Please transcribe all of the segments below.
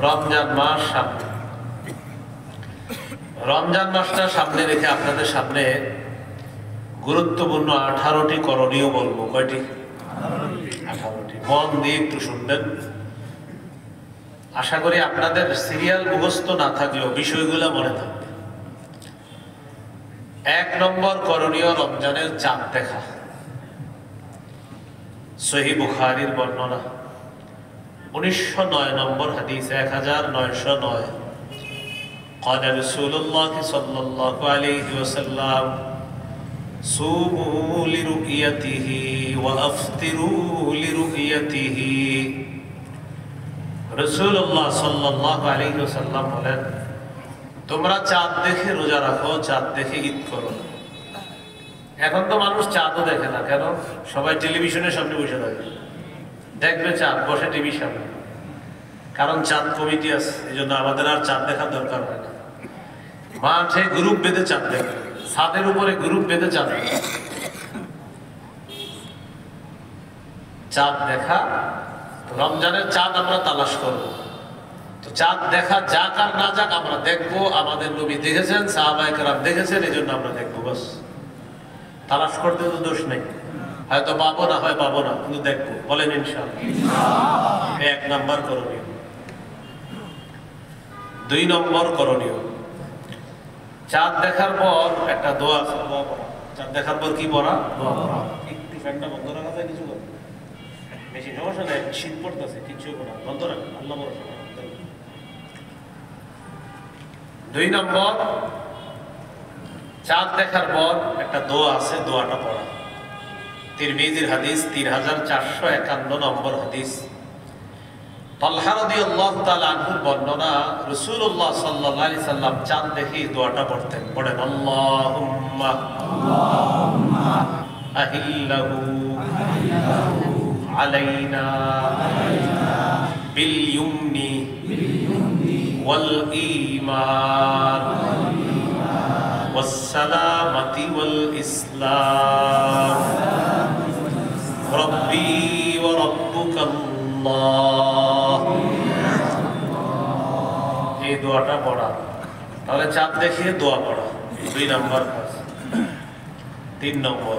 রমজান মাস সামনে, রমজান মাসটা সামনে রেখে আপনাদের সামনে গুরুত্বপূর্ণ 18টি করণীয় বলবো। কয়টি? 18টি। মন দিয়ে একটু শুনবেন। আশা করি আপনাদের সিরিয়াল মুখস্থ না থাকলেও বিষয়গুলো মনে থাকবে। 1 নম্বর করণীয়, রমজানের চাঁদ দেখা। সহিহ বুখারীর বর্ণনা, 1909 নম্বর হাদিস, 1909। قال رسول الله صلى الله عليه وسلم صوموا لرؤيته وافطروا لرؤيته। রাসূলুল্লাহ সাল্লাল্লাহু আলাইহি ওয়াসাল্লাম বলেন, তোমরা চাঁদ দেখে রোজা রাখো, চাঁদ দেখে ঈদ করো। এখন তো মানুষ চাঁদও দেখে না, কেন? সবাই টেলিভিশনের সামনে বসে থাকে, দেখবে চাঁদ, বসে টিভির সামনে। কারণ চাঁদ কমিটি আছে, এই জন্য আমাদের আর চাঁদ দেখার দরকার হয় না। মাঠে গ্রুপ বেঁধে চাঁদ দেখে, ছাদের উপরে গ্রুপ বেঁধে চাঁদ দেখে। চাঁদ দেখা, রমজানের চাঁদ আমরা তালাশ করব। তো চাঁদ দেখা যাক আর না যাক, আমরা দেখবো। আমাদের নবী দেখেছেন, সাহাবায়ে কেরাম দেখেছেন, এই জন্য আমরা দেখবো। বাস, তালাশ করতে তো দোষ নেই। হয়তো পাবো না, হয় পাবো না, কিন্তু দেখবো। বলেন ইনশাআল্লাহ। 1 নম্বর করণীয়। 2 নম্বর করণীয়, চাঁদ দেখার পর একটা দোয়া আছে, দোয়া পড়া। চাঁদ দেখার পর কি পড়া? দোয়া পড়া। একটু ফ্যানটা বন্ধ রাখা যায়, কিছু করে বেশি সমস্যা নেই, শীত পড়তেছে, কিছু করা বন্ধ রাখেন, আল্লাহ ভরসা। 2 নম্বর, চাঁদ দেখার পর একটা দোয়া আছে, দোয়াটা পড়া। তিরমিজির হাদিস, 3451 নম্বর হাদিস। তালহা রাদিয়াল্লাহু তাআলা আনহুর বর্ণনা, রাসূলুল্লাহ সাল্লাল্লাহু আলাইহি সাল্লাম চাঁদ দেখে দোয়াটা পড়তেন। পড়েন, আল্লাহুম্মা আহিল্লাহু আলাইনা বিল ইউমনি ওয়াল ঈমান ওয়াস সালামাতি ওয়াল ইসলাম রব্বি ওয়া রাব্বুকাল্লাহ। এই দোয়াটা পড়া। তাহলে চাঁদ দেখিয়ে দোয়া পড়া 2 নম্বর কাজ। 3 নম্বর,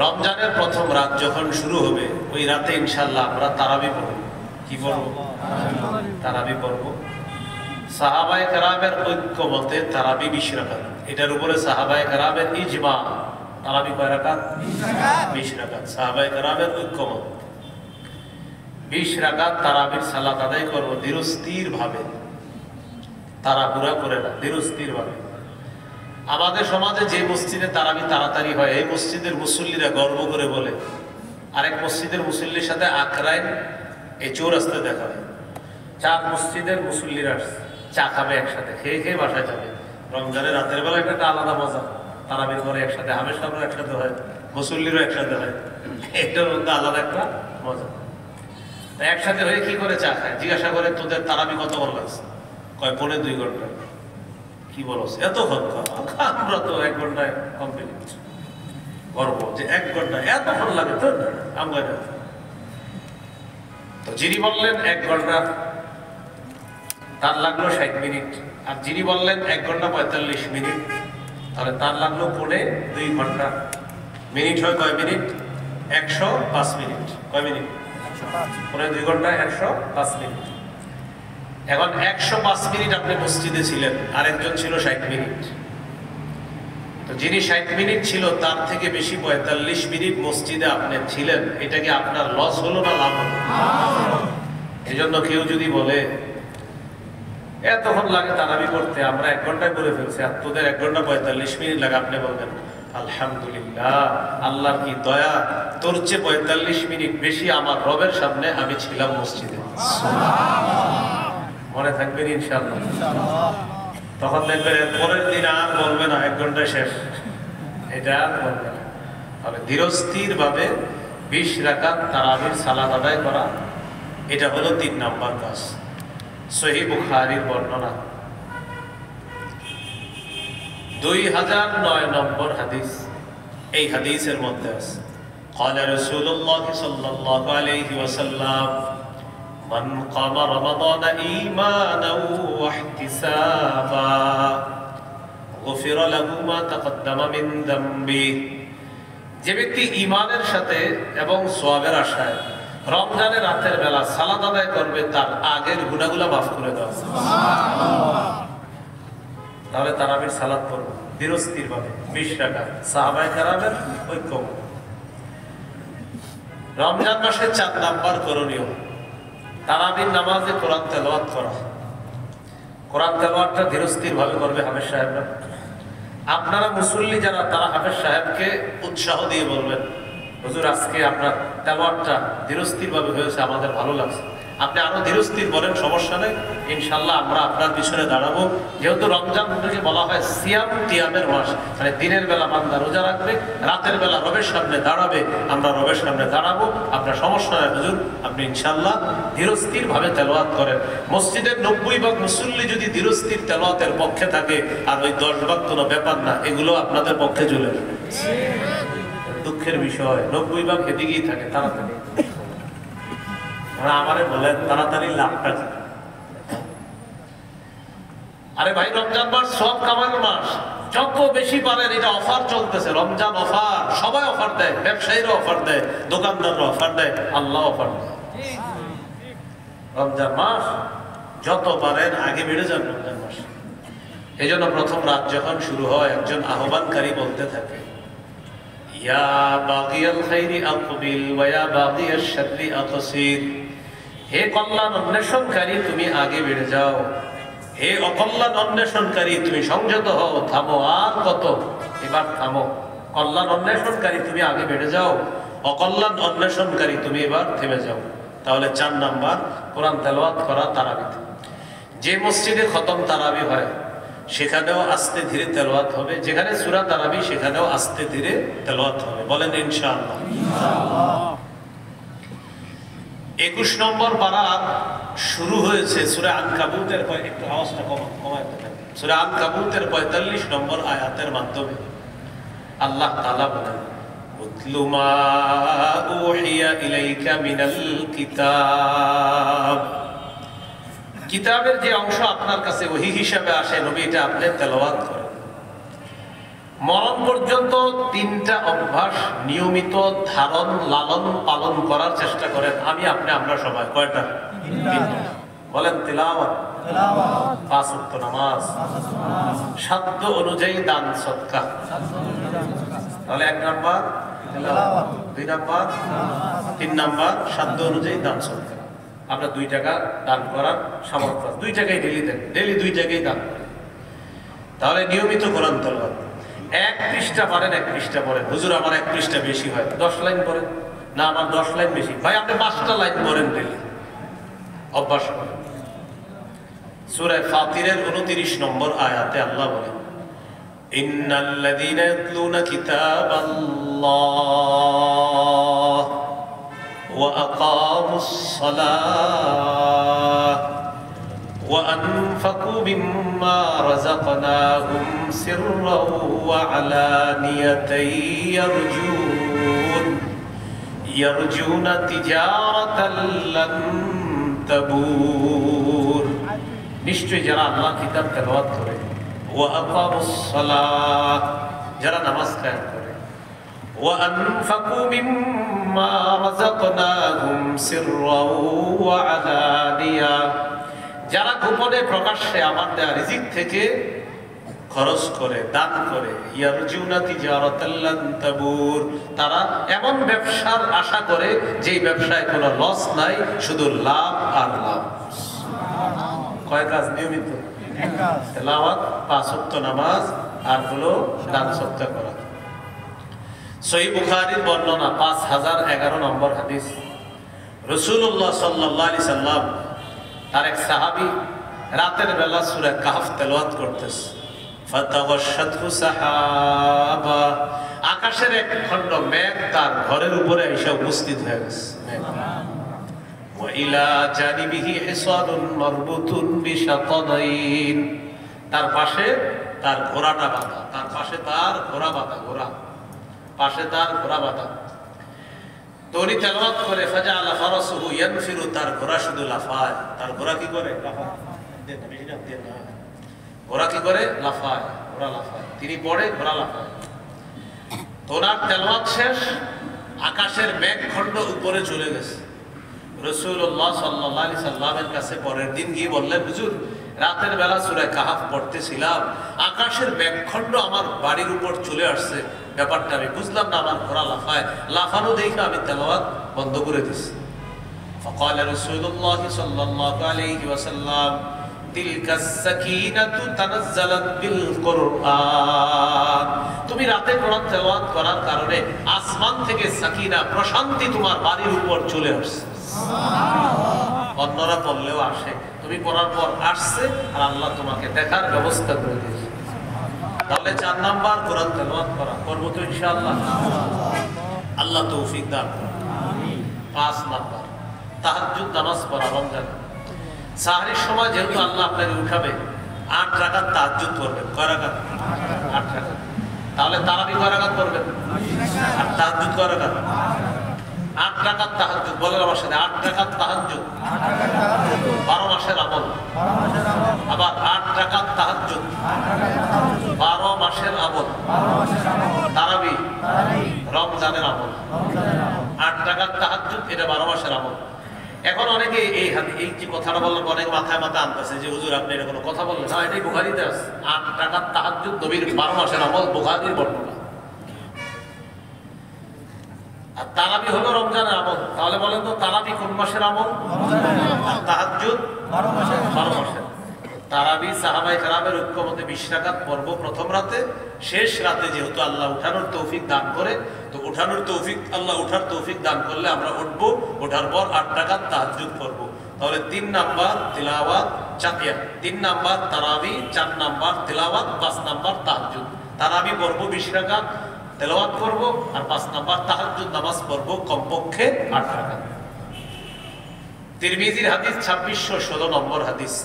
রমজানের প্রথম রাত যখন শুরু হবে, ওই রাতে ইনশাআল্লাহ আমরা তারাবি পড়ব। কি পড়ব? তারাবি পড়ব। সাহাবায়ে কেরামের ঐক্যমতে তারাবি 20 রাকাত। এটার উপরে সাহাবায়ে কেরামের ইজমা। তারাবি কয় রাকাত? 20 রাকাত। সাহাবায়ে কেরামের ঐক্যমত 20 রাকাত তারাবির সালাত আদায় করব ধীরস্থির ভাবে, তাড়াহুড়া করে না, ধীরস্থির ভাবে। আমাদের সমাজে যে মসজিদে তারাবি তাড়াতাড়ি হয়, এই মসজিদের মুসল্লিরা গর্ব করে বলে, আরেক মসজিদের মুসল্লির সাথে আকরাইন এই চৌরাস্তায় দেখা হয়। 4 মসজিদের মুসল্লিরা চা খাবে একসাথে, খেয়ে খেয়ে বাসায় যাবে। রমজানের রাতের বেলা একটা আলাদা মজা। তারাবির পরে একসাথে, হামেশারও একসাথে হয়, মুসল্লিরও একসাথে হয়, এটার মধ্যে আলাদা একটা মজা। একসাথে হয়ে কি করে চা খায়? জিজ্ঞাসা করে, তোদের তারাবি কত বড় লাগছে? কয় 2.5 ঘন্টা। কি বলো, এতক্ষণ? আমরা তো 1 ঘন্টায় কমপ্লিট। গর্ব যে 1 ঘন্টা এতক্ষণ লাগে তো আমরা। তো যিনি বললেন 1 ঘন্টা, তার লাগলো 60 মিনিট। আর যিনি বললেন 1 ঘন্টা 45 মিনিট, তাহলে তার লাগলো 2.5 ঘন্টা। মিনিট হয় কয় মিনিট? 105 মিনিট। কয় মিনিট? 2.5 ঘন্টা 105 মিনিট। এখন 105 মিনিট আপনি মসজিদে ছিলেন, আরেকজন ছিল 60 মিনিট। তো যিনি 60 মিনিট ছিল, তার থেকে বেশি 45 মিনিট মসজিদে আপনি ছিলেন। এটা কি আপনার লস হলো না লাভ হলো? এই জন্য কেউ যদি বলে এতক্ষণ লাগে তারাবি করতে, আমরা 1 ঘন্টায় করে ফেলছি, আর তোদের 1 ঘন্টা 45 মিনিট লাগে, আপনি বলবেন আলহামদুলিল্লাহ, আল্লাহর কি দয়া, তোর চেয়ে 45 মিনিট বেশি আমার রবের সামনে আমি ছিলাম মসজিদে। মনে থাকবেন ইনশাআল্লাহ। তখন দেখবেন পরের দিন আর বলবে না 1 ঘন্টায় শেষ, এটা আর বলবে না। তবে ধীরস্থির ভাবে 20 রাকাত তারাবির সালাত আদায় করা, এটা হলো 3 নম্বর কাজ। সহিহ বুখারীর বর্ণনা, 2009 নম্বর হাদিস। এই হাদিসের মধ্যে আছে, قال رسول الله صلى الله عليه وسلم মান কামা রমাদান ঈমানাও ওয়া ইহতিসাবা গুফিরা লাহু মা তাকদ্দামা মিন যামবি। যে ব্যক্তি ঈমানের সাথে এবং সওয়াবের আশায় রমজানের রাতের বেলা সালাত আদায় করবে, তার আগের গুনাহগুলো মাফ করে দেওয়া হবে। সুবহানাল্লাহ। তাহলে তারাবির সালাত পড়ব ধীরস্থির ভাবে 20 রাকাত, সাহাবায়ে কেরামের ঐক্য। রমজান মাসে 4 নাম্বার করণীয় তারাবির নামাজে কোরআন তেলাওয়াত করা। কোরআন তেলাওয়াতটা ধীরস্থির ভাবে করবে হাফেজ সাহেবরা। আপনারা মুসল্লি যারা, তারা হাফেজ সাহেবকে উৎসাহ দিয়ে বলবেন, হুজুর আজকে আপনার তেলাওয়াতটা ধীরস্থির ভাবে হয়েছে, আমাদের ভালো লাগছে। আপনি আরো ধীরস্থির বলেন, সমস্যা নেই, ইনশাল্লাহ আমরা আপনার পিছনে দাঁড়াবো। যেহেতু রমজান থেকে বলা হয় সিয়াম কিয়ামের মাস, মানে দিনের বেলা বান্দা রোজা রাখবে, রাতের বেলা রবের সামনে দাঁড়াবে, আমরা রবের সামনে দাঁড়াবো। আপনার সমস্যা নেই হুজুর, আপনি ইনশাল্লাহ ধীরস্থির ভাবে তেলাওয়াত করেন। মসজিদের 90 ভাগ মুসল্লি যদি ধীরস্থির তেলাওয়াতের পক্ষে থাকে, আর ওই 10 ভাগ কোনো ব্যাপার না, এগুলো আপনাদের পক্ষে চলে আসবে। দুঃখের বিষয় 90 ভাগ এদিকেই থাকে, তাড়াতাড়ি আমারে বলেন তাড়াতাড়ি লাভটা কি? আরে ভাই, রমজান মাস সব কামানোর মাস, যত বেশি পারেন। এটা অফার চলতেছে, রমজান অফার, সবাই অফার দেয়, ব্যবসায়ীরা অফার দেয়, দোকানদাররা অফার দেয়, আল্লাহ অফার দেয়। রমজান মাস যত পারেন আগে বেড়ে যান রমজান মাস। এই জন্য প্রথম রাত যখন শুরু হয়, একজন আহ্বানকারী বলতে থাকে, ইয়া বাগিয়াল খাইরি আকবিল ওয়া ইয়া বাগিয়াশ শাররি আকসির। হে কল্যাণ অন্বেষণকারী, তুমি আগে বেড়ে যাও। হে অকল্যাণ অন্বেষণকারী, তুমি সংযত হও, থামো। আর কত, এবার থামো। কল্যাণ অন্বেষণকারী, তুমি আগে বেড়ে যাও। অকল্যাণ অন্বেষণকারী, তুমি এবার থেমে যাও। তাহলে 4 নাম্বার কোরআন তেলাওয়াত করা তারাবিতে। যে মসজিদে খতম তারাবি হয় সেখানেও আস্তে ধীরে তেলাওয়াত হবে, যেখানে সূরা তারাবি সেখানেও আস্তে ধীরে তেলাওয়াত হবে। বলেন ইনশাআল্লাহ। 21 নম্বর পারা শুরু হয়েছে সূরা আনকাবুতের, একটু আওয়াজটা কমায় দেন, সূরা আনকাবুতের 45 নম্বর আয়াতের মাধ্যমে আল্লাহ তাআলা বলেন, উতলু মা উহিয়া ইলাইকা মিনাল কিতাব। কিতাবের যে অংশ আপনার কাছে ওহী হিসাবে আসে, নবী এটা আপনি তেলাওয়াত করেন। মরণ পর্যন্ত 3টা অভ্যাস নিয়মিত ধারণ লালন পালন করার চেষ্টা করেন। আমি আপনি আমরা সবাই কয়টা? 3টা। বলেন তিলাওয়াত, 5 ওয়াক্ত নামাজ, সাধ্য অনুযায়ী দান সদকা। তাহলে 1 নাম্বার তিলাওয়াত, 2 নাম্বার, 3 নাম্বার সাধ্য অনুযায়ী দান সদকা। আমরা 2 টাকা দান করার সামর্থ্য, 2 টাকাই ডেলি দেন, ডেলি 2 টাকাই দান করেন। তাহলে নিয়মিত কোরআন তেলাওয়াত। 1 পৃষ্ঠা পারেন 1 পৃষ্ঠা পড়েন। হুজুর আমার 1 পৃষ্ঠা বেশি হয়, 10 লাইন পড়েন। না আমার 10 লাইন বেশি। ভাই আপনি 5টা লাইন পড়েন ডেলি, অভ্যাস করেন। সূরা ফাতিরের 29 নম্বর আয়াতে আল্লাহ বলেন, ইন্নাল্লাযীনা ইয়াতলুনা কিতাবাল্লাহ ওয়া আকামুস সালাহ وأنفقوا مما رزقناهم سرا وعلانية يرجون تجارة لن تبور। নিশ্চয় যারা আল্লাহ কিতাব তেলাওয়াত করে, ওয়া আকামুস সালাহ, যারা নামাজ কায়েম করে, ওয়া আনফাকু মিম্মা রাযাকনাহুম সিররাও ওয়া আলানিয়া, যারা গোপনে প্রকাশ্যে আমার দেয়া রিজিক থেকে খরচ করে, দান করে, ইয়ারজুনা তিজারাতাল লান তাবুর, তারা এমন ব্যবসার আশা করে যেই ব্যবসায় কোনো লস নাই, শুধু লাভ আর লাভ। কয় কাজ নিয়মিত? তেলাওয়াত, 5 ওয়াক্ত নামাজ, আর হলো দান সদকা করা। সহিহ বুখারীর বর্ণনা 5011 নম্বর হাদিস। রাসূলুল্লাহ সাল্লাল্লাহু আলাইহি সাল্লাম তার এক সাহাবী রাতের বেলা সূরা কাহফ তেলাওয়াত করতেছে। ফাতাগাশশাতহু সাহাবা, আকাশের এক খণ্ড মেঘ তার ঘরের উপরে এসে উপস্থিত হয়ে গেছে। ওয়া ইলা জানিবিহি হিসানুন মারবুতুন বিশাতাদাইন, তার পাশে তার ঘোড়াটা বাঁধা, তার পাশে তার ঘোড়া বাঁধা, ঘোড়া পাশে তার ঘোড়া বাঁধা। তো উনি তেলাওয়াত করে ফাজাআলা ফারাসুহু ইয়ানফিরু, তার ঘোড়া শুধু লাফায়। তার ঘোড়া কি করে? লাফায়। দেন না, বেশি দেন না। ঘোড়া কি করে? লাফায়। ঘোড়া লাফায়। তিনি পড়ে, ঘোড়া লাফায়। তো ওনার তেলাওয়াত শেষ, আকাশের মেঘখণ্ড উপরে চলে গেছে। রাসূলুল্লাহ সাল্লাল্লাহু আলাইহি সাল্লামের কাছে পরের দিন গিয়ে বললেন, হুজুর রাতের বেলা সূরা কাহাফ পড়তেছিলাম, আকাশের মেঘখণ্ড আমার বাড়ির উপর চলে আসছে, ব্যাপারটা আমি বুঝলাম না, আমার ঘোড়া লাফায়, লাফানো দেখে আমি তেলাওয়াত বন্ধ করে দিছি। فقال رسول الله صلى الله عليه وسلم تلك السكينة تنزلت بالقرآن। তুমি রাতে কোরআন তেলাওয়াত করার কারণে আসমান থেকে সাকিনা, প্রশান্তি তোমার বাড়ির উপর চলে আসছে। অন্যরা বললেও আসে, তুমি পড়ার পর আসছে, আর আল্লাহ তোমাকে দেখার ব্যবস্থা করে দিয়েছে। তাহলে 4 নাম্বার কোরআন তেলাওয়াত করা, করবো তো ইনশাআল্লাহ। আল্লাহ তৌফিক দান করুন। 5 নাম্বার তাহাজ্জুদ নামাজ পড়া। রমজান সাহরির সময় যেহেতু আল্লাহ আপনাকে উঠাবে, 8 রাকাত তাহাজ্জুদ করবেন। কয় রাকাত? 8 রাকাত। তাহলে তারাবি কয় রাকাত করবেন? আর তাহাজ্জুদ কয় রাকাত? 8 রাকাত তাহাজ্জুদ। বলেন আমার সাথে, 8 রাকাত তাহাজ্জুদ। 12 মাসের আমল। আবার 8 রাকাত তাহাজ্জুদ, 12 মাসের আমল। তারাবি রমজানের আমল। 8 রাকাত তাহাজ্জুদ, এটা 12 মাসের আমল। এখন অনেকে এই যে কথাটা বললেন, অনেক মাথায় আনতেছে যে হুজুর আপনি এটা কোনো কথা বললেন না, এটাই বুখারীতে আছে। 8 রাকাত তাহাজ্জুদ নবীর 12 মাসের আমল, বুখারীর বর্ণনা। আর তারাবি হলো রমজানের আমল। তাহলে বলেন তো তারাবি কোন মাসের আমল? আর তাহাজ্জুদ 12 মাসের। তারাবি সাহাবায়ে কেরামের ঐক্যমতে 20 রাকাত পড়ব প্রথম রাতে, শেষ রাতে যেহেতু আল্লাহ উঠানোর তৌফিক দান করে, তো উঠানোর তৌফিক, আল্লাহ উঠার তৌফিক দান করলে আমরা উঠবো, ওঠার পর 8 রাকাত তাহাজ্জুদ করব। তাহলে 3 নাম্বার তিলাওয়াত, 3 নাম্বার তারাবি, 4 নাম্বার তিলাওয়াত, 5 নাম্বার তাহাজ্জুদ। তারাবি পড়ব 20 রাকাত, তেলাওয়াত করব, আর 5 নাম্বার তাহাজ্জুদ নামাজ পড়ব কমপক্ষে 8 রাকাত। তিরমিজির হাদিস 2616 নম্বর হাদিস।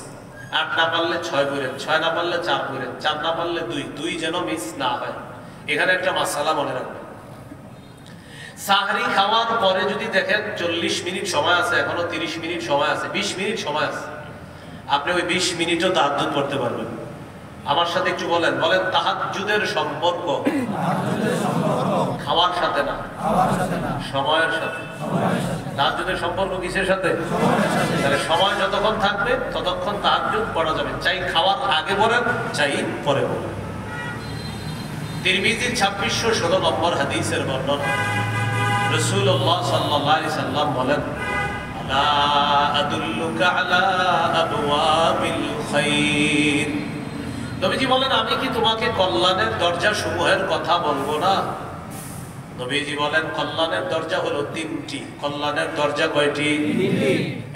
8 না পারলে 6 পড়েন, 6 না পারলে 4 পড়েন, 4 না পারলে 2 যেন মিস না হয়। এখানে একটা মাসালা মনে রাখবেন, সাহরি খাওয়ার পরে যদি দেখেন 40 মিনিট সময় আছে, এখনো 30 মিনিট সময় আছে, 20 মিনিট সময় আছে, আপনি ওই 20 মিনিটও তাহাজ্জুদ পড়তে পারবেন। আমার সাথে একটু বলেন তাহাজ্জুদের সম্পর্ক খাওয়ার সাথে না, সময়ের সাথে। তাহাজ্জুদের সম্পর্ক কিসের সাথে? তাহলে সময় যতক্ষণ থাকবে ততক্ষণ তাহাজ্জুদ পড়া যাবে, চাই খাওয়ার আগে পড়েন, চাই পরে পড়েন। তিরমিজির 2616 নম্বর হাদিসের বর্ণনা, রাসূলুল্লাহ সাল্লাল্লাহু আলাইহি সাল্লাম বলেন, আলা আদুল্লুকা আলা আবওয়াবিল খাইর। নবীজি বলেন, আমি কি তোমাকে কল্যাণের দরজা সমূহের কথা বলবো না? নবীজি বলেন, কল্যাণের দরজা হলো 3টি। কল্যাণের দরজা কয়টি?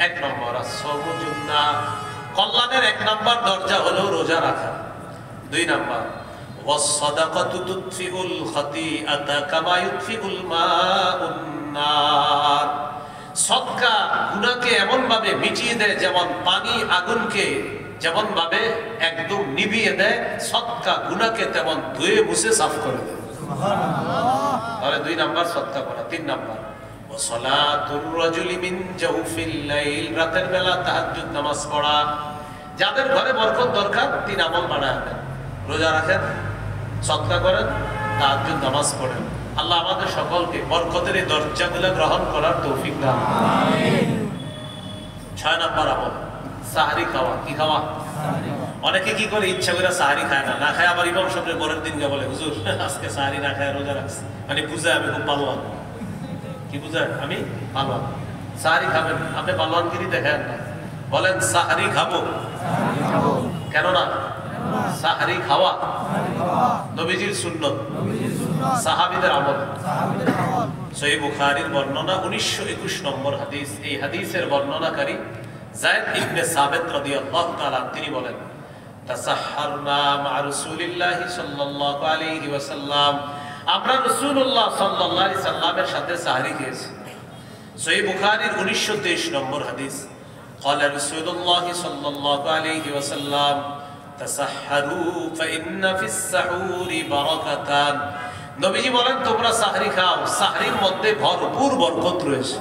1 নম্বর আস-সাওমু জুন্নাহ, কল্যাণের 1 নম্বর দরজা হলো রোজা রাখা। 2 নম্বর ওয়াস-সাদাকাতু তুতফিউল খাতিআতা কামা ইউতফিউল মাউন নার, সদকা গুনাহকে এমন ভাবে মিটিয়ে দেয় যেমন পানি আগুনকে যেমন ভাবে একদম নিভিয়ে দেয়, সদকা গুনাহকে তেমন ধুয়ে মুছে সাফ করে দেয়। তাহলে 2 নাম্বার সদকা করা। 3 নাম্বার ওয়াসালাতুর রাজুলি মিন জাওফিল লাইল, রাতের বেলা তাহাজ্জুদ নামাজ পড়া। যাদের ঘরে বরকত দরকার 3 আমল বাড়ায় দেন, রোজা রাখেন, সদকা করেন, তাহাজ্জুদ নামাজ পড়েন। আল্লাহ আমাদের সকলকে বরকতের এই দরজাগুলো গ্রহণ করার তৌফিক দান করুন। আমিন। 6 নাম্বার আমল সাহরি খাওয়া। কি খাওয়া? অনেকে কি করে ইচ্ছা করে সাহরি খায় না, না খায় আবার ইমাম সাহেবের পরের দিন গিয়ে বলে, হুজুর আজকে সাহরি না খায় রোজা রাখছি, মানে বুঝায় আমি খুব পালোয়ান। কি বুঝায়? আমি পালোয়ান। সাহরি খাবেন, আপনি পালোয়ানগিরি দেখেন না, বলেন সাহরি খাবো। কেন না? সাহরি খাওয়া নবীজির সুন্নত, সাহাবীদের আমল। সহিহ বুখারীর বর্ণনা 1921 নম্বর হাদিস। এই হাদিসের বর্ণনাকারী যায়েদ ইবনে সাবিত রাদিয়াল্লাহু তাআলা, তিনি বলেন, তাসাহহারনা মা রাসূলিল্লাহি সাল্লাল্লাহু আলাইহি ওয়াসাল্লাম, আমরা রাসূলুল্লাহ সাল্লাল্লাহু আলাইহি সাল্লামের সাথে সাহরি খেয়েছি। সহিহ বুখারীর 1923 নম্বর হাদিস। قال رسول الله صلى الله عليه وسلم تسحروا فإن في السحور بركتان, নবীজি বলেন তোমরা সাহরি খাও, সাহরির মধ্যে ভরপুর বরকত রয়েছে।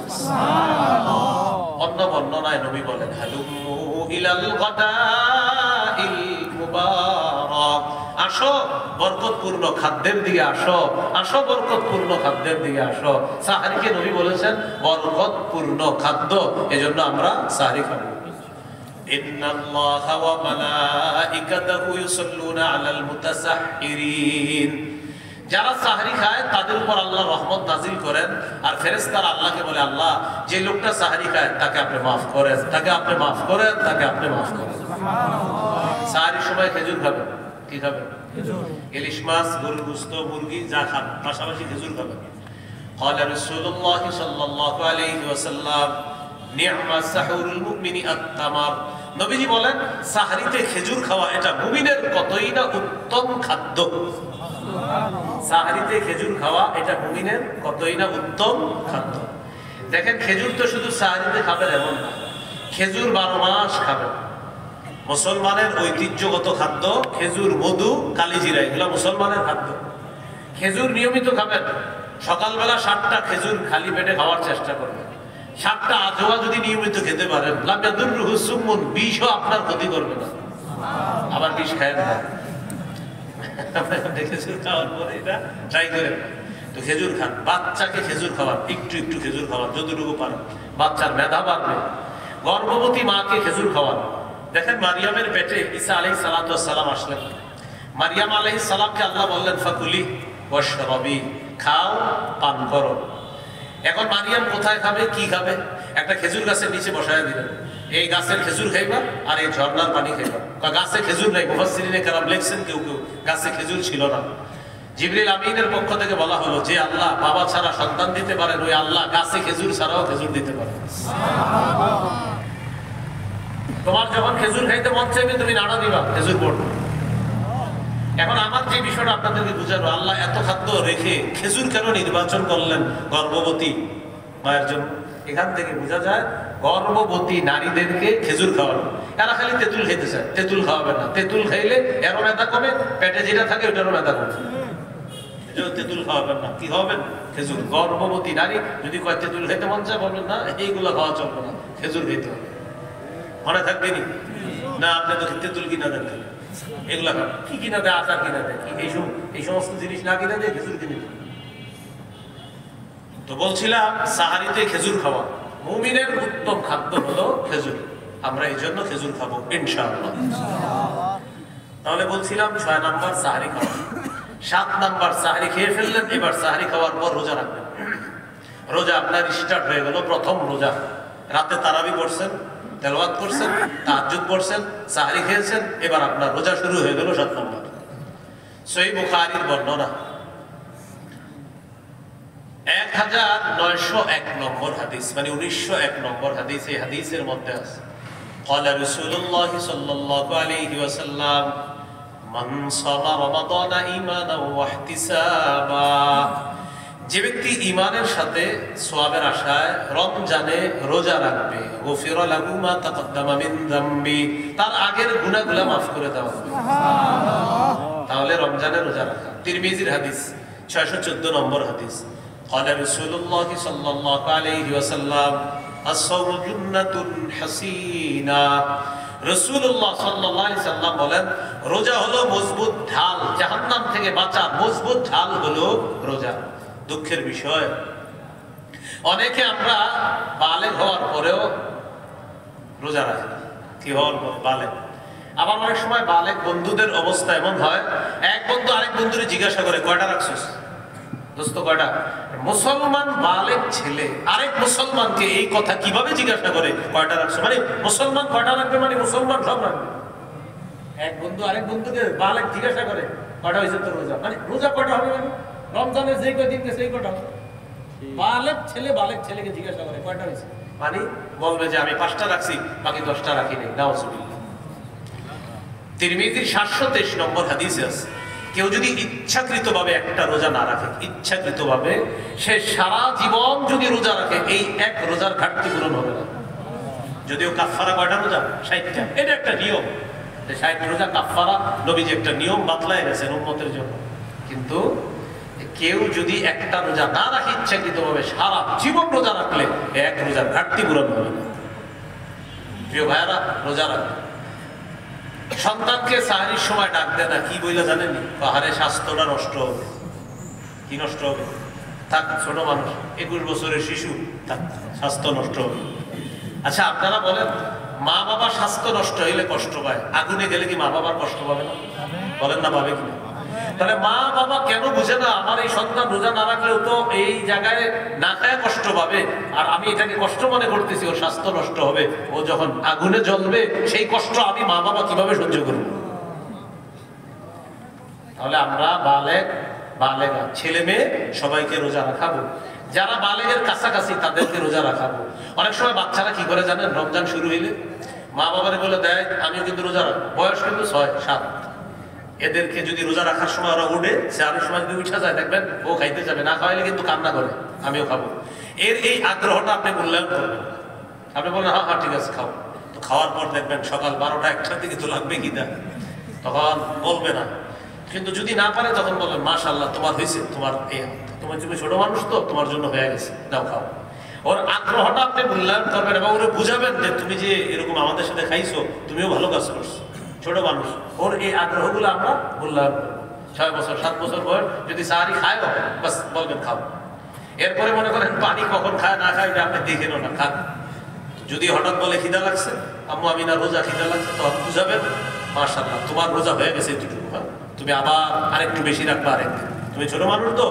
অন্য বর্ণনায় নবী বলেন হালুম্মু ইলাল গাদাইল মুবারাক, আসো বরকতপূর্ণ খাদ্যের দিকে আসো, আসো বরকতপূর্ণ খাদ্যের দিকে আসো। সাহরিকে নবী বলেছেন বরকতপূর্ণ খাদ্য, এজন্য আমরা সাহরি খাবো। ইন্নাল্লাহা ওয়া মালাইকাতাহু ইউসাল্লুনা আলাল মুতাসাহহিরিন, যারা সাহরি খায় তাদের উপর আল্লাহ রহমত নাজিল করেন, আর ফেরেশতারা আল্লাহকে বলে আল্লাহ যে লোকটা সাহরি খায় তাকে আপনি মাফ করেন, তাকে আপনি মাফ করেন, তাকে আপনি মাফ করেন। সাহরির সময় খেজুর খাবেন। কি খাবেন? ইলিশ মাছ, গরুর গোশত, মুরগি যা খান, পাশাপাশি খেজুর খাবেন। ক্বালা রাসূলুল্লাহ সাল্লাল্লাহু আলাইহি ওয়াসাল্লাম নি'মা সাহুরুল মুমিনি আত-তামার, নবীজি বলেন সাহরিতে খেজুর খাওয়া এটা মুমিনের কতই না উত্তম খাদ্য। সাহরিতে খেজুর খাওয়া এটা মুমিনের কতই না উত্তম খাদ্য। দেখেন খেজুর তো শুধু সাহরিতে খাবেন এমন না, খেজুর 12 মাস খাবেন। মুসলমানের ঐতিহ্যগত খাদ্য খেজুর, মধু, কালিজিরা, এগুলো মুসলমানের খাদ্য। খেজুর নিয়মিত খাবেন, সকালবেলা 7টা খেজুর খালি পেটে খাওয়ার চেষ্টা করবেন। 7টা আজোয়া যদি নিয়মিত খেতে পারেন, লাম ইয়াদুররুহু সুম্মুন, বিষও আপনার ক্ষতি করবে না। আবার বিষ খায় না, খেজুর খাওয়ার পরে এটা ট্রাই করেন। তো খেজুর খান, বাচ্চাকে খেজুর খাওয়ান, একটু একটু খেজুর খাওয়ান যতটুকু পারেন, বাচ্চার মেধা বাড়বে। গর্ভবতী মাকে খেজুর খাওয়ান। দেখেন মারিয়ামের পেটে ঈসা আলাইহিস সালাতু ওয়াস সালাম আসলেন। মারিয়াম আলাইহিস সালামকে আল্লাহ বললেন ফাকুলি ওয়াশরাবি, খাও পান করো। এখন মারিয়াম কোথায় খাবে, কি খাবে? একটা খেজুর গাছের নিচে বসায় দিলেন, এই গাছের খেজুর খাইবা আর এই ঝর্ণার পানি খাইবা। গাছে খেজুর নাই, মুফাসসিরিনে কেরাম লিখছেন কেউ কেউ গাছে খেজুর ছিল না। জিবরিল আমিনের পক্ষ থেকে বলা হলো যে আল্লাহ বাবা ছাড়া সন্তান দিতে পারেন, ওই আল্লাহ গাছে খেজুর ছাড়াও খেজুর দিতে পারেন। তোমার যখন খেজুর খাইতে মন চাইবে তুমি নাড়া দিবা, খেজুর পড়বে। এখন আমার যে বিষয়টা আপনাদেরকে বুঝাবো, আল্লাহ এত খাদ্য রেখে খেজুর কেন নির্বাচন করলেন গর্ভবতী মায়ের জন্য? এখান থেকে বোঝা যায় গর্ভবতী নারীদেরকে খেজুর খাওয়ানো। এরা খালি তেঁতুল খেতে চায়, তেঁতুল খাওয়াবে না। তেঁতুল খাইলে এরও মেধা কমে, পেটে যেটা থাকে ওটারও মেধা কমে। তেঁতুল খাওয়াবেন না, কি খাওয়াবেন? খেজুর। গর্ভবতী নারী যদি কয় তেঁতুল খেতে মন চায়, বলবেন না এইগুলো খাওয়া চলবে না, খেজুর খেতে হবে। মনে থাকবেনি না? আপনি তো তেঁতুল কিনা দেন, এগুলা কি কিনা দেয়? আচার কিনা দেয়, এই সমস্ত জিনিস না কিনা দেয়, খেজুর কিনে দেয়। তো বলছিলাম সাহারিতে খেজুর খাওয়া মুমিনের উত্তম খাদ্য হলো খেজুর। আমরা এই জন্য খেজুর খাবো ইনশাআল্লাহ। তাহলে বলছিলাম 6 নাম্বার সাহারি খাওয়া। 7 নাম্বার সাহারি খেয়ে ফেললেন, এবার সাহারি খাওয়ার পর রোজা রাখবেন। রোজা আপনার স্টার্ট হয়ে গেল, প্রথম রোজা। রাতে তারাবি পড়ছেন, তেলাওয়াত করছেন, তাহাজ্জুদ পড়ছেন, সাহরি খেয়েছেন, এবার আপনার রোজা শুরু হয়ে গেল 7 নম্বর। সহিহ বুখারীর বর্ণনা 1901 নম্বর হাদিস, মানে 1901 নম্বর হাদিস। এই হাদিসের মধ্যে আছে قال رسول الله صلى الله عليه وسلم من صام رمضان إيمانا واحتسابا, যে ব্যক্তি ঈমানের সাথে সওয়াবের আশায় রমজানে রোজা রাখবে, গফিরা লাহু মা তাকদ্দামা মিন যামবি, তার আগের গুনাহগুলো মাফ করে দেওয়া হবে। তাহলে রমজানে রোজা রাখা। তিরমিজির হাদিস 614 নম্বর হাদিস। قال رسول الله صلى الله عليه وسلم الصوم جنة حصينة, রাসূলুল্লাহ সাল্লাল্লাহু আলাইহি সাল্লাম বলেন রোজা হলো মজবুত ঢাল, জাহান্নাম থেকে বাঁচার মজবুত ঢাল হলো রোজা। দুঃখের বিষয় অনেকে আমরা বালেগ হওয়ার পরেও রোজা রাখি। কি হওয়ার পর? বালেগ। আবার অনেক সময় বালেগ বন্ধুদের অবস্থা এমন হয়, এক বন্ধু আরেক বন্ধুরে জিজ্ঞাসা করে কয়টা রাখছিস দোস্ত, কয়টা? মুসলমান বালেগ ছেলে আরেক মুসলমানকে এই কথা কিভাবে জিজ্ঞাসা করে কয়টা রাখছো? মানে মুসলমান কয়টা রাখবে, মানে মুসলমান সব রাখবে। এক বন্ধু আরেক বন্ধুকে বালেগ জিজ্ঞাসা করে কয়টা হয়েছে তোর রোজা, মানে রোজা কয়টা হবে, মানে রমজানের যেই কয়দিন সেই কয়টা হবে। বালেগ ছেলে বালেগ ছেলেকে জিজ্ঞাসা করে কয়টা হয়েছে, মানে বলবে যে আমি 5টা রাখছি, বাকি 10টা রাখি নাই। নাউজুবিল্লাহ। তিরমিজির 723 নম্বর হাদিসে আছে, কেউ যদি ইচ্ছাকৃতভাবে একটা রোজা না রাখে, ইচ্ছাকৃতভাবে, সে সারা জীবন যদি রোজা রাখে, এই এক রোজার ঘাটতি পূরণ হবে না। যদিও কাফফারা কয়টা রোজা? 60টা। এটা একটা নিয়ম, 60 রোজা কাফফারা নবীজি একটা নিয়ম বাতলায় গেছেন উম্মতের জন্য। কিন্তু কেউ যদি একটা রোজা না রাখে ইচ্ছাকৃতভাবে সারা জীবন রোজা রাখলে এক রোজার ঘাটতি পূরণ হবে না। প্রিয় ভাইয়ারা, রোজা রাখবে। সন্তানকে সাহারির সময় ডাক দেয় না, কি বইলে জানেননি? পাহাড়ে স্বাস্থ্যটা নষ্ট হবে। কি নষ্ট হবে? থাক, ছোট মানুষ, 21 বছরের শিশু, থাক, স্বাস্থ্য নষ্ট হবে। আচ্ছা আপনারা বলেন, মা বাবার স্বাস্থ্য নষ্ট হইলে কষ্ট পায়, আগুনে গেলে কি মা বাবার কষ্ট পাবে না? বলেন না, পাবে কিনা? তাহলে মা বাবা কেন বুঝে না আমার এই সন্তান রোজা না রাখলেও তো এই জায়গায় না খায় কষ্ট পাবে, আর আমি এটাকে কষ্ট মনে করতেছি, ওর স্বাস্থ্য নষ্ট হবে, ও যখন আগুনে জ্বলবে সেই কষ্ট আমি মা বাবা কিভাবে সহ্য করব? তাহলে আমরা বালেগা ছেলে মেয়ে সবাইকে রোজা রাখাবো, যারা বালেগের কাছাকাছি তাদেরকে রোজা রাখাবো। অনেক সময় বাচ্চারা কি করে জানেন? রমজান শুরু হইলে মা বাবারে বলে দেয় আমি কিন্তু রোজা রাখবো, বয়স কিন্তু 6-7। এদেরকে যদি রোজা রাখার সময় ওরা উঠে, সাহারির সময় যদি উঠা যায়, দেখবেন ও খাইতে যাবে, না খাওয়াইলে কিন্তু কান্না করে আমিও খাবো। এই আগ্রহটা আপনি মূল্যায়ন করবেন। আপনি বলেন হ্যাঁ হ্যাঁ ঠিক আছে খাও, তো খাওয়ার পর দেখবেন সকাল 12টা-1টার দিকে তো লাগবে কি না, তখন বলবে না। কিন্তু যদি না পারে তখন বলবেন মাশাআল্লাহ তোমার হয়েছে, তুমি ছোট মানুষ তো, তোমার জন্য হয়ে গেছে, নাও খাও। ওর আগ্রহটা আপনি মূল্যায়ন করবেন এবং ওরা বুঝাবেন যে তুমি যে এরকম আমাদের সাথে খাইছো, তুমিও ভালো কাজ করছো, ছোট মানুষ। ওর এই আগ্রহগুলো আমরা মূল্যায়ন করবো। 6 বছর 7 বছর বয়স যদি সাহারি খায়, বাস বলবেন খাও। এরপরে মনে করেন পানি কখন খায় না খায় আপনি দেখেনও না, খান। যদি হঠাৎ বলে খিদা লাগছে, আম্মু আমি না রোজা, খিদা লাগছে, তখন বুঝাবেন মাশাআল্লাহ তোমার রোজা হয়ে গেছে এতটুকু, তুমি আবার আরেকটু বেশি রাখবে আরেকদিন, তুমি ছোট মানুষ তো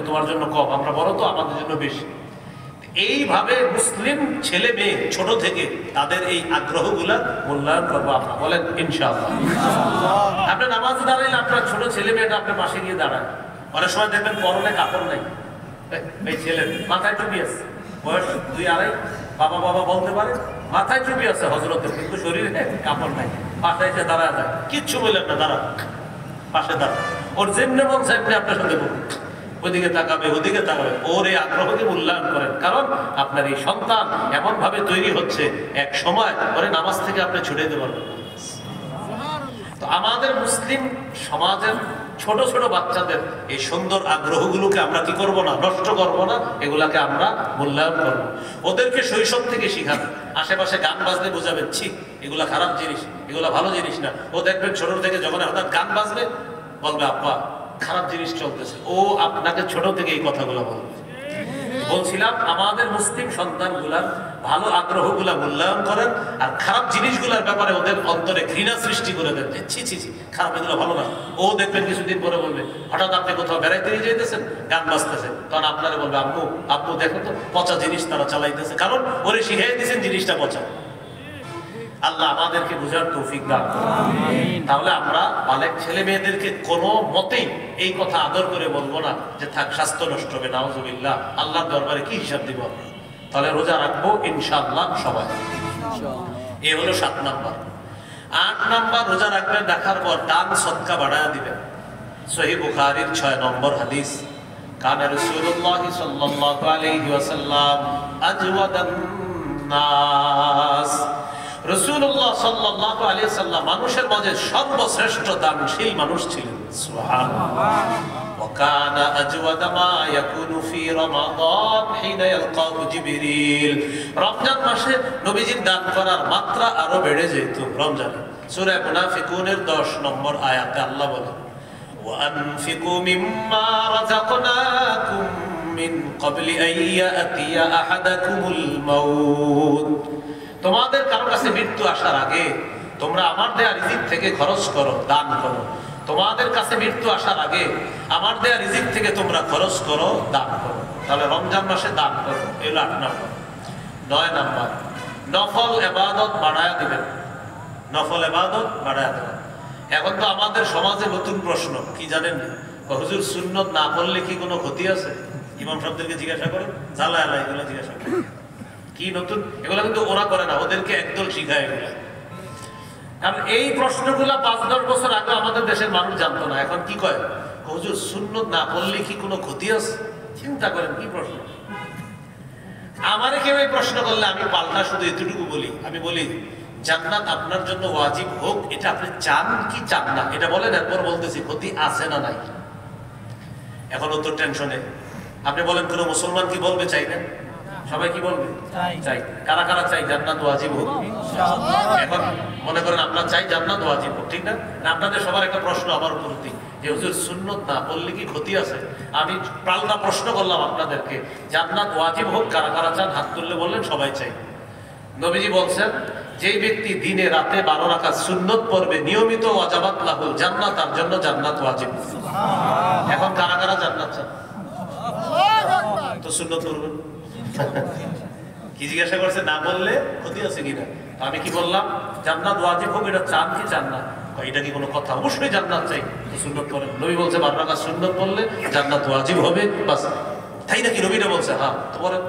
তোমার জন্য কম, আমরা বড় তো আমাদের জন্য বেশি। এইভাবে মুসলিম ছেলে মেয়ে ছোট থেকে তাদের এই আগ্রহগুলা মূল্যায়ন করবো আমরা। বলেন ইনশাআল্লাহ। আপনি নামাজ দাঁড়াইলে আপনার ছোট ছেলে মেয়েটা আপনার পাশে গিয়ে দাঁড়ায়। অনেক সময় দেখবেন পরনে কাপড় নাই, এই ছেলের মাথায় টুপি আছে, বয়স 2-2.5, বাবা বাবা বলতে পারে, মাথায় টুপি আছে হযরতের, কিন্তু শরীরে কাপড় নাই, পাশে এসে দাঁড়ায় যায়, কিচ্ছু বললেন না, দাঁড়া, পাশে দাঁড়া। ওর যেমনি মন চাইবে আপনার সাথে বলুন, ওদিকে তাকাবে ওদিকে তাকাবে। ওর এই আগ্রহকে মূল্যায়ন করেন, কারণ আপনার এই সন্তান এমন ভাবে তৈরি হচ্ছে এক সময় পরে নামাজ থেকে আপনি ছুটে দিতে পারবেন। তো আমাদের মুসলিম সমাজের ছোট ছোট বাচ্চাদের এই সুন্দর আগ্রহগুলোকে আমরা কি করব না, নষ্ট করব না, এগুলাকে আমরা মূল্যায়ন করব। ওদেরকে শৈশব থেকে শিখাবেন। আশেপাশে গান বাজলে বোঝাবেন ছি এগুলা খারাপ জিনিস, এগুলা ভালো জিনিস না। ও দেখবেন ছোট থেকে যখন হঠাৎ গান বাজবে বলবে আব্বা খারাপ জিনিস চলতেছে, ও আপনাকে ছোট থেকে এই কথাগুলো বলবে। বলছিলাম আমাদের মুসলিম সন্তানগুলার ভালো আগ্রহগুলা মূল্যায়ন করেন, আর খারাপ জিনিসগুলোর ব্যাপারে ওদের অন্তরে ঘৃণা সৃষ্টি করে দেন যে ছি ছি ছি খারাপ, এগুলো ভালো না। ও দেখবেন কিছুদিন পরে বলবে, হঠাৎ আপনি কোথাও বেড়াইতে নিয়ে যেতেছেন, গান বাজতেছে, তখন আপনারা বলবে আম্মু আব্বু দেখো তো পচা জিনিস তারা চালাইতেছে, কারণ ওরে শিখাই দিয়েছেন জিনিসটা পচা। আল্লাহ আমাদেরকে বুঝার তৌফিক দান করুন। তাহলে আমরা বালেক ছেলে মেয়েদেরকে কোনো মতেই এই কথা আদর করে বলবো না যে থাক স্বাস্থ্য নষ্ট হবে, নাউজুবিল্লাহ, আল্লাহর দরবারে কি হিসাব দিব আমরা। তাহলে রোজা রাখবো ইনশাআল্লাহ সবাই। এ হলো 7 নাম্বার। 8 নাম্বার, রোজা রাখবেন, রাখার পর দান সদকা বাড়ায়া দিবেন। সহিহ বুখারীর 6 নম্বর হাদিস, কানা রাসূলুল্লাহ সাল্লাল্লাহু আলাইহি ওয়াসাল্লাম আজওয়াদান নাস। রাসূলুল্লাহ সাল্লাল্লাহু আলাইহি ওয়াসাল্লাম মানুষের মাঝে সর্বশ্রেষ্ঠ দানশীল মানুষ ছিলেন। সুবহানাল্লাহ। وكان أجود ما يكون في رمضان حين يلقاه جبريل। রমজান মাসে নবীজির দান করার মাত্রা আরো বেড়ে যেত রমজানে। সূরা মুনাফিকুনের 10 নম্বর আয়াতে আল্লাহ বলেন, وأنفقوا مما رزقناكم من قبل أن يأتي أحدكم الموت। তোমাদের কারো কাছে মৃত্যু আসার আগে তোমরা আমার দেয়া রিজিক থেকে খরচ করো, দান করো। তোমাদের কাছে মৃত্যু আসার আগে আমার দেয়া রিজিক থেকে তোমরা খরচ করো, দান করো। তাহলে রমজান মাসে দান করো, এগুলো 8 নম্বর। 9 নম্বর, নফল ইবাদত বাড়ায়া দিবেন। নফল ইবাদত বাড়ায়া দেবেন। এখন তো আমাদের সমাজে নতুন প্রশ্ন কি জানেন, হুজুর সুন্নত না পড়লে কি কোনো ক্ষতি আছে? ইমাম সাহেবদেরকে জিজ্ঞাসা করেন, জালা আলা এগুলো জিজ্ঞাসা করেন কি নতুন, এগুলো কিন্তু ওরা করে না, ওদেরকে একদল শিখায় এগুলা। কারণ এই প্রশ্নগুলা 5-10 বছর আগে আমাদের দেশের মানুষ জানতো না। এখন কি কয়, হুজুর সুন্নত না পড়লে কি কোনো ক্ষতি আছে? চিন্তা করেন কি প্রশ্ন। আমারে কেউ এই প্রশ্ন করলে আমি পাল্টা শুধু এতটুকু বলি, আমি বলি জান্নাত আপনার জন্য ওয়াজিব হোক, এটা আপনি চান কি চান না এটা বলেন, এরপর বলতেছি ক্ষতি আছে না নাই। এখনো তো টেনশনে। আপনি বলেন কোন মুসলমান কি বলবে চাই না? সবাই কি বলবে? চাই। কারা কারা চাই জান্নাত ওয়াজিব হোক? এখন মনে করেন আপনারা চাই জান্নাত ওয়াজিব হোক, ঠিক না? আপনাদের সবার একটা প্রশ্ন আমার প্রতি, যে হুজুর সুন্নত না বললে কি ক্ষতি আছে? আমি পাল্টা প্রশ্ন করলাম আপনাদেরকে, জান্নাত ওয়াজিব হোক কারা কারা চান? হাত তুললে বললেন সবাই চাই। নবীজি বলছেন, যেই ব্যক্তি দিনে রাতে 12 রাকাত সুন্নত পড়বে নিয়মিত, ওয়াজাবাত লাহুল জান্নাত, তার জন্য জান্নাত ওয়াজিব। এখন কারা কারা জান্নাত চান? তো সুন্নত করবেন। কি জিজ্ঞাসা করছে? না বললে ক্ষতি আছে কিনা? আমি কি বললাম? জান্নাত ওয়াজিব হোক, এটা চান কি চান না? এটা কি কোনো কথা? অবশ্যই জান্নাত চাই, তো সুন্নত করেন। নবী বলছে 12 রাকাত সুন্নত পড়লে জান্নাত ওয়াজিব হবে, বাস। তাই নাকি? নবীটা বলছে, হ্যাঁ। তো বলেন,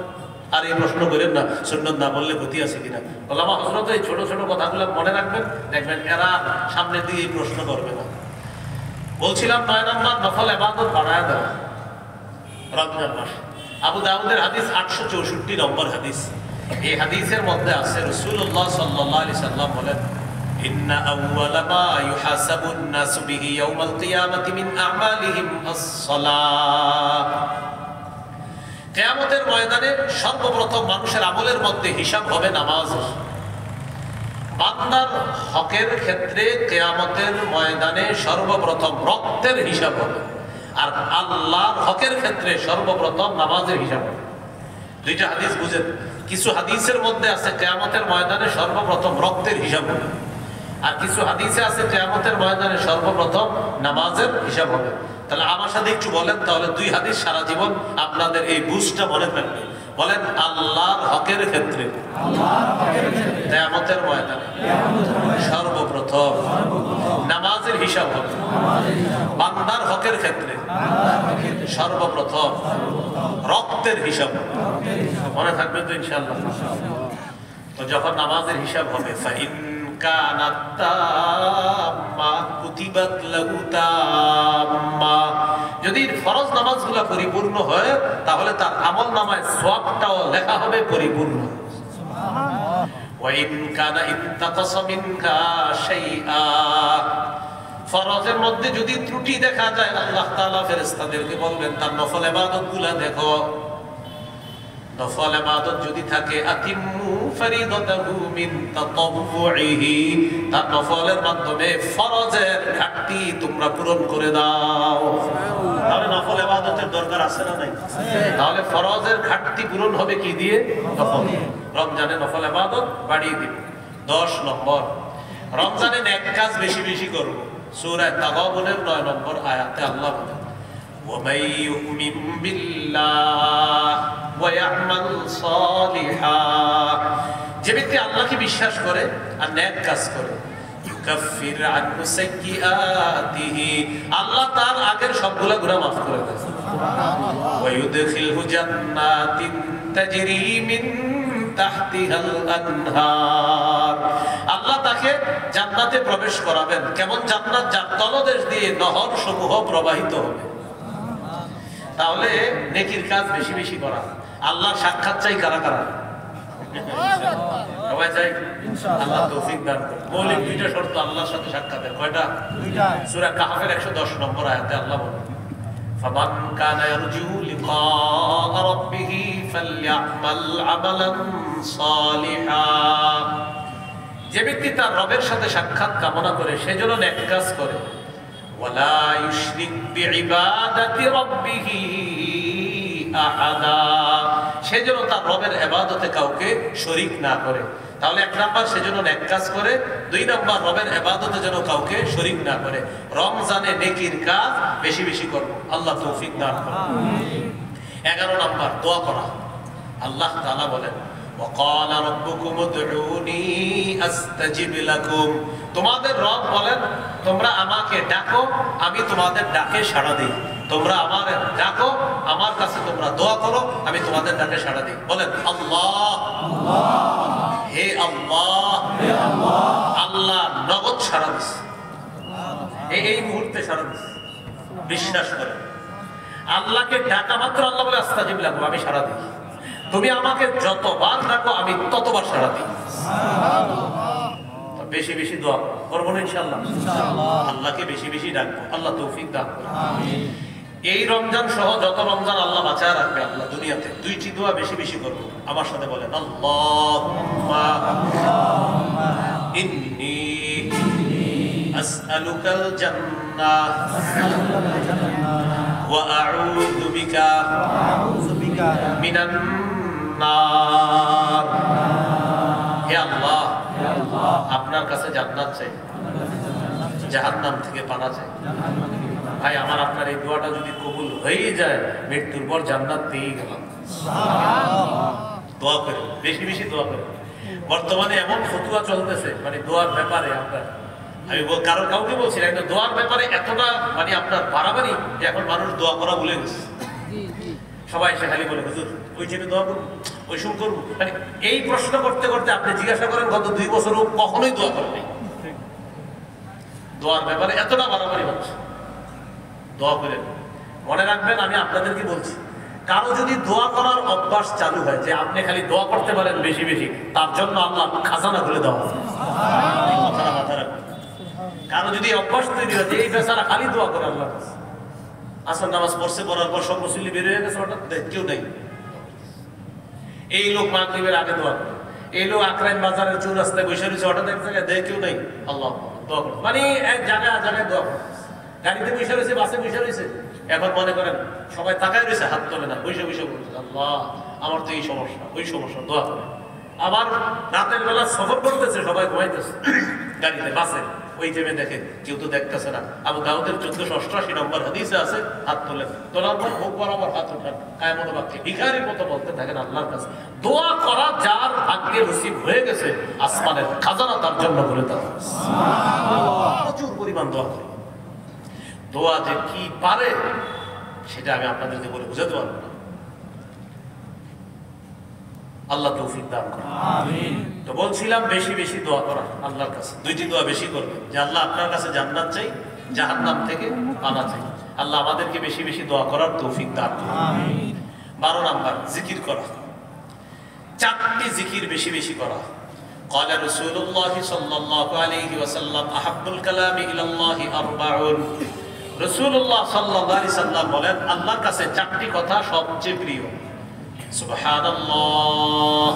আর এই প্রশ্ন করেন না সুন্নত না বললে ক্ষতি আছে কিনা। ওলামা হযরত এই ছোট ছোট কথাগুলো মনে রাখবেন, দেখবেন এরা সামনের দিকে এই প্রশ্ন করবে না। বলছিলাম 9 নম্বর নফল ইবাদত বাড়ায় দেওয়া রমজান মাস। আবু দাউদের হাদিস 864 নম্বর হাদিস। এই হাদিসের মধ্যে আছে রাসূলুল্লাহ সাল্লাল্লাহু আলাইহি সাল্লাম বলেন, ইন্না আউওয়ালা মা ইউহাসাবুন নাসু বিহি ইয়াউমাল কিয়ামাতি মিন আমালিহিম আস-সালাহ। কিয়ামতের ময়দানে সর্বপ্রথম মানুষের আমলের মধ্যে হিসাব হবে নামাজ। বান্দার হকের ক্ষেত্রে কিয়ামতের ময়দানে সর্বপ্রথম রক্তের হিসাব হবে, আর আল্লাহর হকের ক্ষেত্রে সর্বপ্রথম নামাজের হিসাব হবে। দুইটা হাদিস বুঝেন। কিছু হাদিসের মধ্যে আছে কিয়ামতের ময়দানে সর্বপ্রথম রক্তের হিসাব হবে, আর কিছু হাদিসে আছে কিয়ামতের ময়দানে সর্বপ্রথম নামাজের হিসাব হবে। তাহলে আমার সাথে একটু বলেন, তাহলে দুই হাদিস সারা জীবন আপনাদের এই বুঝটা মনে থাকবে। বলেন, আল্লাহর হকের ক্ষেত্রে কিয়ামতের ময়দানে সর্বপ্রথম নামাজের হিসাব হবে, বান্দার হকের ক্ষেত্রে সর্বপ্রথম রক্তের হিসাব হবে। মনে থাকবে তো ইনশাআল্লাহ? তো যখন নামাজের হিসাব হবে, ফাইন কানাত তাম্মা কুতিবাত লাহু তাম্মা, যদি ফরজ নামাজগুলো পরিপূর্ণ হয় তাহলে তার আমল নামায় সওয়াবটাও লেখা হবে পরিপূর্ণ। ওয়া ইন কানা ইত্তাকাসা মিনকা শাইআ, ফরজের মধ্যে যদি ত্রুটি দেখা যায় আল্লাহ তাআলা ফেরেশতাদেরকে বলবেন তার নফল ইবাদতগুলো দেখো। নফল ইবাদত যদি থাকে, আতিম্মু ফরিদাতাহু মিন তাতাওউহি, তার নফলের মাধ্যমে ফরজের ঘাটতি তোমরা পূরণ করে দাও। তাহলে নফল ইবাদতের দরকার আছে না নাই? তাহলে ফরজের ঘাটতি পূরণ হবে কি দিয়ে? নফল। রমজানে নফল ইবাদত বাড়িয়ে দিবে। 10 নম্বর, রমজানে নেক কাজ বেশি বেশি করব। সূরা তাগাবুনের 9 নম্বর আয়াতে আল্লাহ বলেন, وَمَن يُؤْمِن بِاللَّهِ وَيَعْمَلْ صَالِحًا, যে ব্যক্তি আল্লাহকে বিশ্বাস করে আর নেক কাজ করে, يُكَفِّرْ عَنْهُ سَيِّئَاتِهِ, আল্লাহ তার আগের সবগুলা গুনাহ মাফ করে দেন। وَيُدْخِلْهُ جَنَّاتٍ تَجْرِي مِن تَحْتِهَا الْأَنْهَارُ, আল্লাহ তাকে জান্নাতে প্রবেশ করাবেন। কেমন জান্নাত? যার তলদেশ দিয়ে নহর সমূহ প্রবাহিত হবে। তাহলে নেকির কাজ বেশি বেশি করা। আল্লাহর সাক্ষাৎ চাই কারা কারা? সবাই চাই? আল্লাহ তৌফিক দান করুন। মৌলিক দুইটা শর্ত আল্লাহর সাথে সাক্ষাতের। কয়টা? সূরা কাহফের 110 নম্বর আয়াতে আল্লাহ বলেন, ফামান কানা ইয়ারজু লিকা রাব্বিহি ফালইআমাল আমালান সালিহা, যে ব্যক্তি তার রবের সাথে সাক্ষাৎ কামনা করে সেজন্য নেক কাজ করে। ওয়ালা ইউশরিক বিইবাদাতি রাব্বিহি আহাদা, সেজন্য তার রবের ইবাদতে কাউকে শরীক না করে। তাহলে 1 নাম্বার সেজন্য নেক কাজ করে, 2 নাম্বার রবের ইবাদতে যেন কাউকে শরীক না করে। রমজানে নেকির কাজ বেশি বেশি করব, আল্লাহ তৌফিক দান করুন। আমিন। 11 নাম্বার দোয়া করা। আল্লাহ তাআলা বলেন, وَقَالَ رَبُّكُمُ ادْعُونِي أَسْتَجِبْ لَكُمْ, তোমাদের রব বলেন তোমরা আমাকে ডাকো, আমি তোমাদের ডাকে সাড়া দিই। তোমরা আমারে ডাকো, আমার কাছে তোমরা দোয়া করো, আমি তোমাদের ডাকে সাড়া দিই। বলেন, আল্লাহ, হে আল্লাহ, আল্লাহ নগদ সাড়া দিস, এই মুহূর্তে সাড়া দিস। বিশ্বাস করে আল্লাহকে ডাকা মাত্র আল্লাহ বলে আস্তাজিব লাকুম, আমি সাড়া দিই। তুমি আমাকে যতবার ডাকো আমি ততবার সাড়া দিই। বেশি বেশি দোয়া করবো না ইনশাআল্লাহ। আল্লাহকে বেশি বেশি ডাকবো, আল্লাহ তৌফিক দান করুন। এই রমজান সহ যত রমজান আল্লাহ বাঁচায় রাখবে আল্লাহ দুনিয়াতে, দুইটি দোয়া বেশি বেশি করবো। আমার সাথে বলেন, আল্লাহুম্মা ইন্নী আসআলুকাল জান্নাহ ওয়া আউযু বিকা মিনান নার। হে আল্লাহ, আপনার কাছে জান্নাত চাই, জাহান্নাম থেকে পানা চাই। ভাই আমার আপনার এই দোয়াটা যদি কবুল হয়ে যায়, মৃত্যুর পর জান্নাত পেয়ে গেলাম। দোয়া করে, বেশি বেশি দোয়া করে। বর্তমানে এমন ফতুয়া চলতেছে মানে দোয়ার ব্যাপারে, আপনার আমি কাউকে বলছি না, দোয়ার ব্যাপারে এতটা মানে আপনার বাড়াবাড়ি যে এখন মানুষ দোয়া করা ভুলে গেছে। সবাই এসে খালি বলে, হুজুর ওই চেপে দোয়া করবো, ওই সব করবো। মানে এই প্রশ্ন করতে করতে আপনি জিজ্ঞাসা করেন গত 2 বছরও কখনোই দোয়া করেনি। দোয়ার ব্যাপারে এতটা বাড়াবাড়ি হচ্ছে। দোয়া করেন, মনে রাখবেন আমি আপনাদেরকে বলছি, কারো যদি দোয়া করার অভ্যাস চালু হয় যে আপনি খালি দোয়া করতে পারেন বেশি বেশি, তার জন্য আল্লাহ খাজানা খুলে দেওয়া হবে। কথাটা মাথায় রাখবেন। কারো যদি অভ্যাস তৈরি হয় যে এই বেচারা খালি দোয়া করে আল্লাহ কাছে, আসর নামাজ পড়ছে, পড়ার পর সব মুসল্লি বের হয়ে গেছে, হঠাৎ কেউ নেই। এই লোক মাগরিবের আগে দোয়া করে, এই লোক আকরাইন বাজারের চৌরাস্তায় বসে রয়েছে, হঠাৎ এক জায়গায় দেয় কেউ নেই, আল্লাহ দোয়া করে। মানে এক জায়গায় জায়গায় দোয়া করে, গাড়িতে বসে রয়েছে, বাসে বসে রয়েছে, এখন মনে করেন সবাই তাকায় রয়েছে, হাত তোলে না, বসে বসে বলছে আল্লাহ আমার তো এই সমস্যা, ওই সমস্যা, দোয়া করে। আবার রাতের বেলা সফর করতেছে, সবাই ঘুমাইতেছে গাড়িতে, বাসে, ওই টাইমে দেখে কেউ তো দেখতেছে না। আবু দাউদের 1488 নম্বর হাদিসে আছে, হাত তোলেন, তোলার পর মুখ বরাবর হাত ওঠান, কায়মন বাক্যে ভিখারির মতো বলতে থাকেন আল্লাহর কাছে। দোয়া করা যার ভাগ্যে নসিব হয়ে গেছে, আসমানের খাজানা তার জন্য করে দেওয়া। প্রচুর পরিমাণ দোয়া করে। দোয়া যে কি পারে সেটা আমি আপনাদেরকে বলে বুঝাতে পারবো না। আল্লাহ তৌফিক দান করেন, আমিন। তো বলছিলাম বেশি বেশি দোয়া করা আল্লাহর কাছে। 2টি দোয়া বেশি করবেন যে আল্লাহ আপনার কাছে জান্নাত চাই, জাহান্নাম থেকে পানা চাই। আল্লাহ আমাদেরকে বেশি বেশি দোয়া করার তৌফিক দান করেন, আমিন। 12 নাম্বার জিকির করা। 4টি জিকির বেশি বেশি করা। قال رسول الله صلى الله عليه وسلم احب الكلام الى الله 40। রাসূলুল্লাহ সাল্লাল্লাহু আলাইহি সাল্লাম বলেন আল্লাহর কাছে 4টি কথা সবচেয়ে প্রিয়। সুবহানাল্লাহ,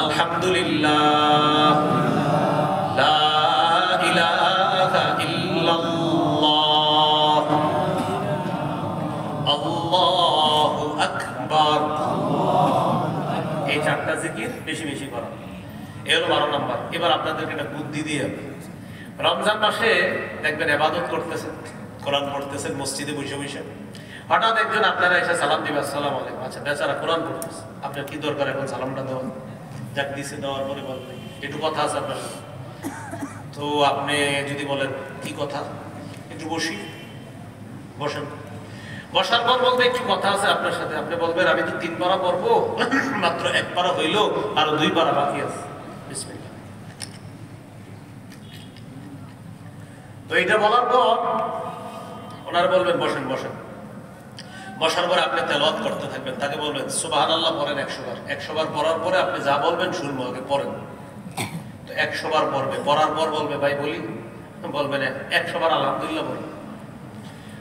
আলহামদুলিল্লাহ, লা ইলাহা ইল্লাল্লাহ, আল্লাহু আকবার। এই 4টা জিকির বেশি বেশি করা। এর 12 নাম্বার। এবার আপনাদেরকে একটা বুদ্ধি দিয়ে, রমজান মাসে দেখবেন ইবাদত করতেছেন, কোরআন পড়তেছেন মসজিদে বসে বসে, হঠাৎ একজন আপনারা এসে সালাম দিবে, আসসালামু আলাইকুম। আচ্ছা বেচারা কোরআন পড়তেছে, আপনার কি দরকার এখন সালামটা দেওয়া? যাক দিছে, দেওয়ার পরে বলবেন একটু কথা আছে আপনার সাথে। তো আপনি যদি বলেন কি কথা, একটু বসি, বসেন। বসার পর বলবে একটু কথা আছে আপনার সাথে। আপনি বলবেন আমি তো 3 পারা পড়বো, মাত্র 1 পারা হইল, আরো 2 পারা বাকি আছে। বিসমিল্লাহ। তো এটা বলার পর ওনারা বলবেন বসেন বসেন। বসার পরে আপনি তেলাওয়াত করতে থাকবেন, তাকে বলবেন সুবহানাল্লাহ পড়েন 100 বার। 100 বার পড়ার পরে আপনি যা বলবেন শুনবো, আগে পড়েন। তো 100 বার পড়বে, পড়ার পর বলবে ভাই বলি, বলবেন 100 বার আলহামদুলিল্লাহ বলুন।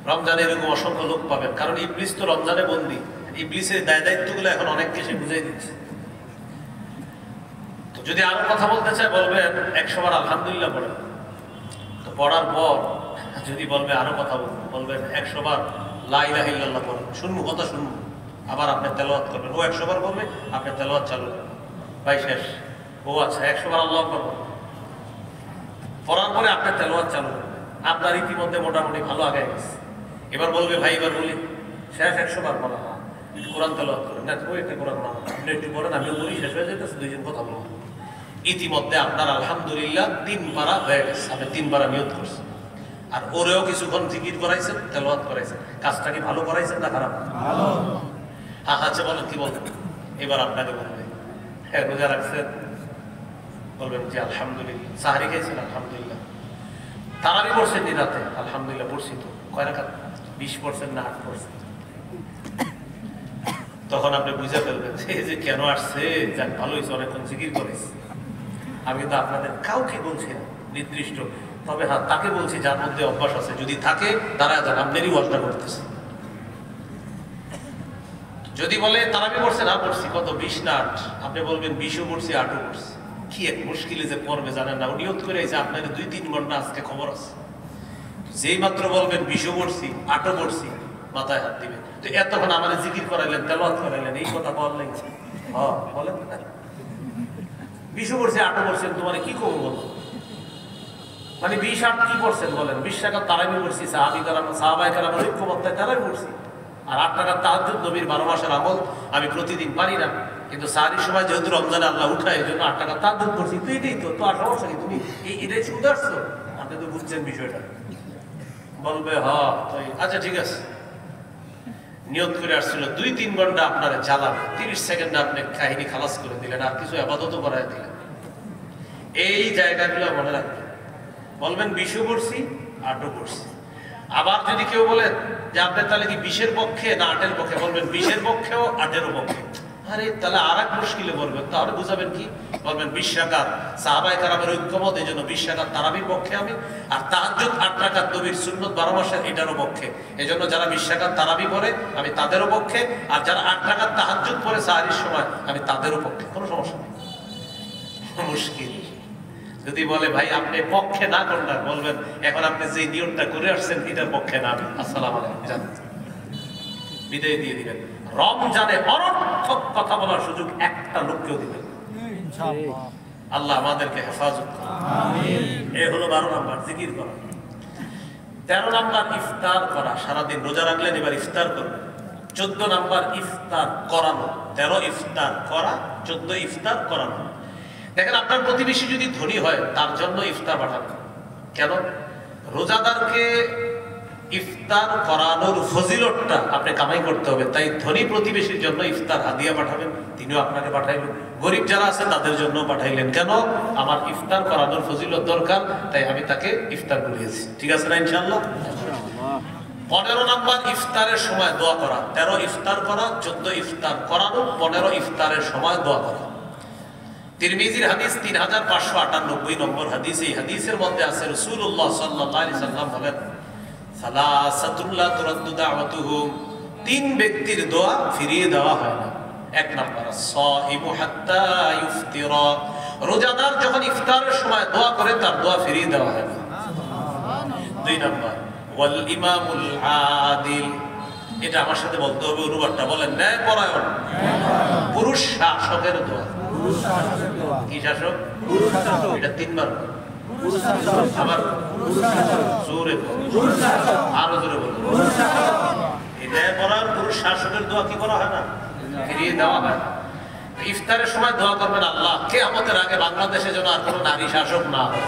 রমজানে এরকম অসংখ্য লোক পাবেন, কারণ ইবলিস তো রমজানে বন্দী। ইবলিসের দায়িত্বগুলো এখন অনেককে সে বুঝাই দিচ্ছে। তো যদি আরো কথা বলতে চায় বলবেন 100 বার আলহামদুলিল্লাহ পড়েন। তো পড়ার পর যদি বলবে আরো কথা বলবেন 100 বার লা ইলাহা ইল্লাল্লাহ পড়েন, শুনবো, কথা শুনবো। আবার আপনি তেলাওয়াত করবেন, ও 100 বার বলবে, আপনি তেলাওয়াত চালু করবেন। ভাই শেষ, ও আচ্ছা 100 বার আল্লাহু আকবার পড়ার পরে আপনি তেলাওয়াত চালু করবেন। আপনার ইতিমধ্যে মোটামুটি ভালো আগে গেছে। এবার বলবে ভাই এবার বলি, শেষ 100 বার বলা, কোরআন তেলাওয়াত করেন না, ওই একটা কোরআন আপনি একটু করেন, আমিও বলি, শেষ হয়ে যেতেছে, 2 জন কথা বলবো। ইতিমধ্যে আপনার আলহামদুলিল্লাহ 3 পারা হয়ে গেছে, আপনি 3 পারা নিয়ত করছেন। আর ওরেও কিছুক্ষণ জিকির করাইছেন, তেলাওয়াত করাইছেন। কাজটা কি ভালো করাইছেন না খারাপ? ভালো। হ্যাঁ আচ্ছা বলেন কি বলবেন? এবার আপনাকে বলবেন হ্যাঁ রোজা রাখছেন, বলবেন যে আলহামদুলিল্লাহ। সাহারি খেয়েছেন, আলহামদুলিল্লাহ। তারাবি পড়ছেন দিন রাতে, আলহামদুলিল্লাহ পড়ছি। তো কয় রাকাত? 20% না 8%? তখন আপনি বুঝে ফেলবেন যে কেন আসছে, যাক ভালো হয়েছে, অনেকক্ষণ জিকির করেছে। আমি কিন্তু আপনাদের কাউকে বলছি না নির্দিষ্ট, তবে হ্যাঁ তাকে বলছি যার মধ্যে অভ্যাস আছে, যদি থাকে তারা আপনারই ওয়াজটা করতেছে। যদি বলে তারাবি পড়ছে, না পড়ছি, কত 20 না 8, আপনি বলবেন 20ও পড়ছি 8ও পড়ছি। কি এক মুশকিলে যে পড়বে জানেন না, নিয়ত করে যে আপনার 2-3 ঘন্টা আজকে খবর আছে, যেই মাত্র বলবেন 20ও পড়ছি 8ও পড়ছি মাথায় হাত দিবেন। তো এতক্ষণ আমার জিকির করাইলেন, তেলাওয়াত করাইলেন, এই কথা বললেন, হ্যাঁ বলেন 20ও পড়ছি 8ও পড়ছেন, তোমার কি করবো বলো? মানে 20-8 কি করছেন বলেন? 20 টাকা তারাবি পড়ছি, সাহাবায়ে কেরামের ঐক্যমত্যে তারাবি পড়ছি, আর 8 টাকার তাহাজ্জুদ নবীর 12 মাসের আমল আমি প্রতিদিন পারি না, কিন্তু সারির সময় যেহেতু রমজানে আল্লাহ উঠায়, এই জন্য 8 টাকার তাহাজ্জুদ করছি। তুই এটাই তো আর সমস্যা কি? তুমি এটাই শুনতে আসছো, আপনি তো বুঝছেন বিষয়টা। বলবে হ্যাঁ, আচ্ছা ঠিক আছে, নিয়ত করে আসছিল 2-3 ঘন্টা আপনারা জ্বালাবে, 30 সেকেন্ডে আপনি কাহিনী খালাস করে দিলেন, আর কিছু আবাদতও করাই দিলেন। এই জায়গাগুলো মনে রাখবেন। বলবেন 20ও পড়ছি 8ও পড়ছি। আবার যদি কেউ বলে যে আপনি তাহলে কি 20-এর পক্ষে না 8-এর পক্ষে, বলবেন 20-এর পক্ষেও 8-এরও পক্ষে। আরে তাহলে আর এক মুশকিলে বলবেন, তাহলে বুঝাবেন কি? বলবেন 20 রাকাত সাহাবায়ে কেরামের ঐক্যমত, এই জন্য 20 রাকাত তারাবির পক্ষে আমি, আর তাহাজ্জুদ 8 রাকাত নবীর সুন্নত 12 মাসের, এটারও পক্ষে। এই জন্য যারা 20 রাকাত তারাবি পড়ে আমি তাদেরও পক্ষে, আর যারা 8 রাকাত তাহাজ্জুদ পড়ে সাহারির সময় আমি তাদেরও পক্ষে। কোনো সমস্যা নেই। মুশকিল যদি বলে ভাই আপনি পক্ষে না কোনটা, বলবেন এখন আপনি যে নিয়মটা করে আসছেন এটার পক্ষে না আমি। আসসালামু আলাইকুম, জান বিদায় দিয়ে দিবেন। রমজানে অনর্থক কথা বলার সুযোগ একটা লোককেও দিবেন ইনশাআল্লাহ। আল্লাহ আমাদেরকে হেফাজত করুন, আমিন। এই হলো 12 নাম্বার, জিকির করা। 13 নাম্বার ইফতার করা, সারাদিন রোজা রাখলেন, এবার ইফতার করবেন। 14 নাম্বার ইফতার করানো। 13 ইফতার করা, 14 ইফতার করানো। দেখেন আপনার প্রতিবেশী যদি ধনী হয় তার জন্য ইফতার পাঠাবেন। কেন? রোজাদারকে ইফতার করানোর ফজিলতটা আপনি কামাই করতে হবে, তাই ধনী প্রতিবেশীর জন্য ইফতার হাদিয়া পাঠাবেন, তিনিও আপনাকে পাঠাইলেন। গরিব যারা আছে তাদের জন্য পাঠাইলেন। কেন? আমার ইফতার করানোর ফজিলত দরকার, তাই আমি তাকে ইফতার করিয়েছি। ঠিক আছে না ইনশাআল্লাহ? 15 নাম্বার ইফতারের সময় দোয়া করা। 13 ইফতার করা, 14 ইফতার করানো, 15 ইফতারের সময় দোয়া করা। তিরমিজির হাদিস 3598 নম্বর হাদিস। এই হাদিসের মধ্যে আছে রাসূলুল্লাহ সাল্লাল্লাহু আলাইহি সাল্লাম বলেন, সালাসাতুন লা তুরাদ্দু দাওয়াতুহুম, 3 ব্যক্তির দোয়া ফিরিয়ে দেওয়া হয় না। 1 নাম্বার সাইমু হাত্তা ইফতিরা, রোজাদার যখন ইফতারের সময় দোয়া করে তার দোয়া ফিরিয়ে দেওয়া হয় না। 2 নাম্বার ওয়াল ইমামুল আদিল, এটা আমার সাথে বলতে হবে অনুবাদটা, বলেন ন্যায়পরায়ণ পুরুষ শাসকের দোয়া। কি শাসক? এটা 3 বার আবার জোরে আরো জোরে বলুন। ন্যায়পরায়ণ পুরুষ শাসকের দোয়া কি করা হয় না? ফিরিয়ে দেওয়া হয়। ইফতারের সময় দোয়া করবেন, আল্লাহ কিয়ামতের আগে বাংলাদেশে যেন আর কোনো নারী শাসক না হয়।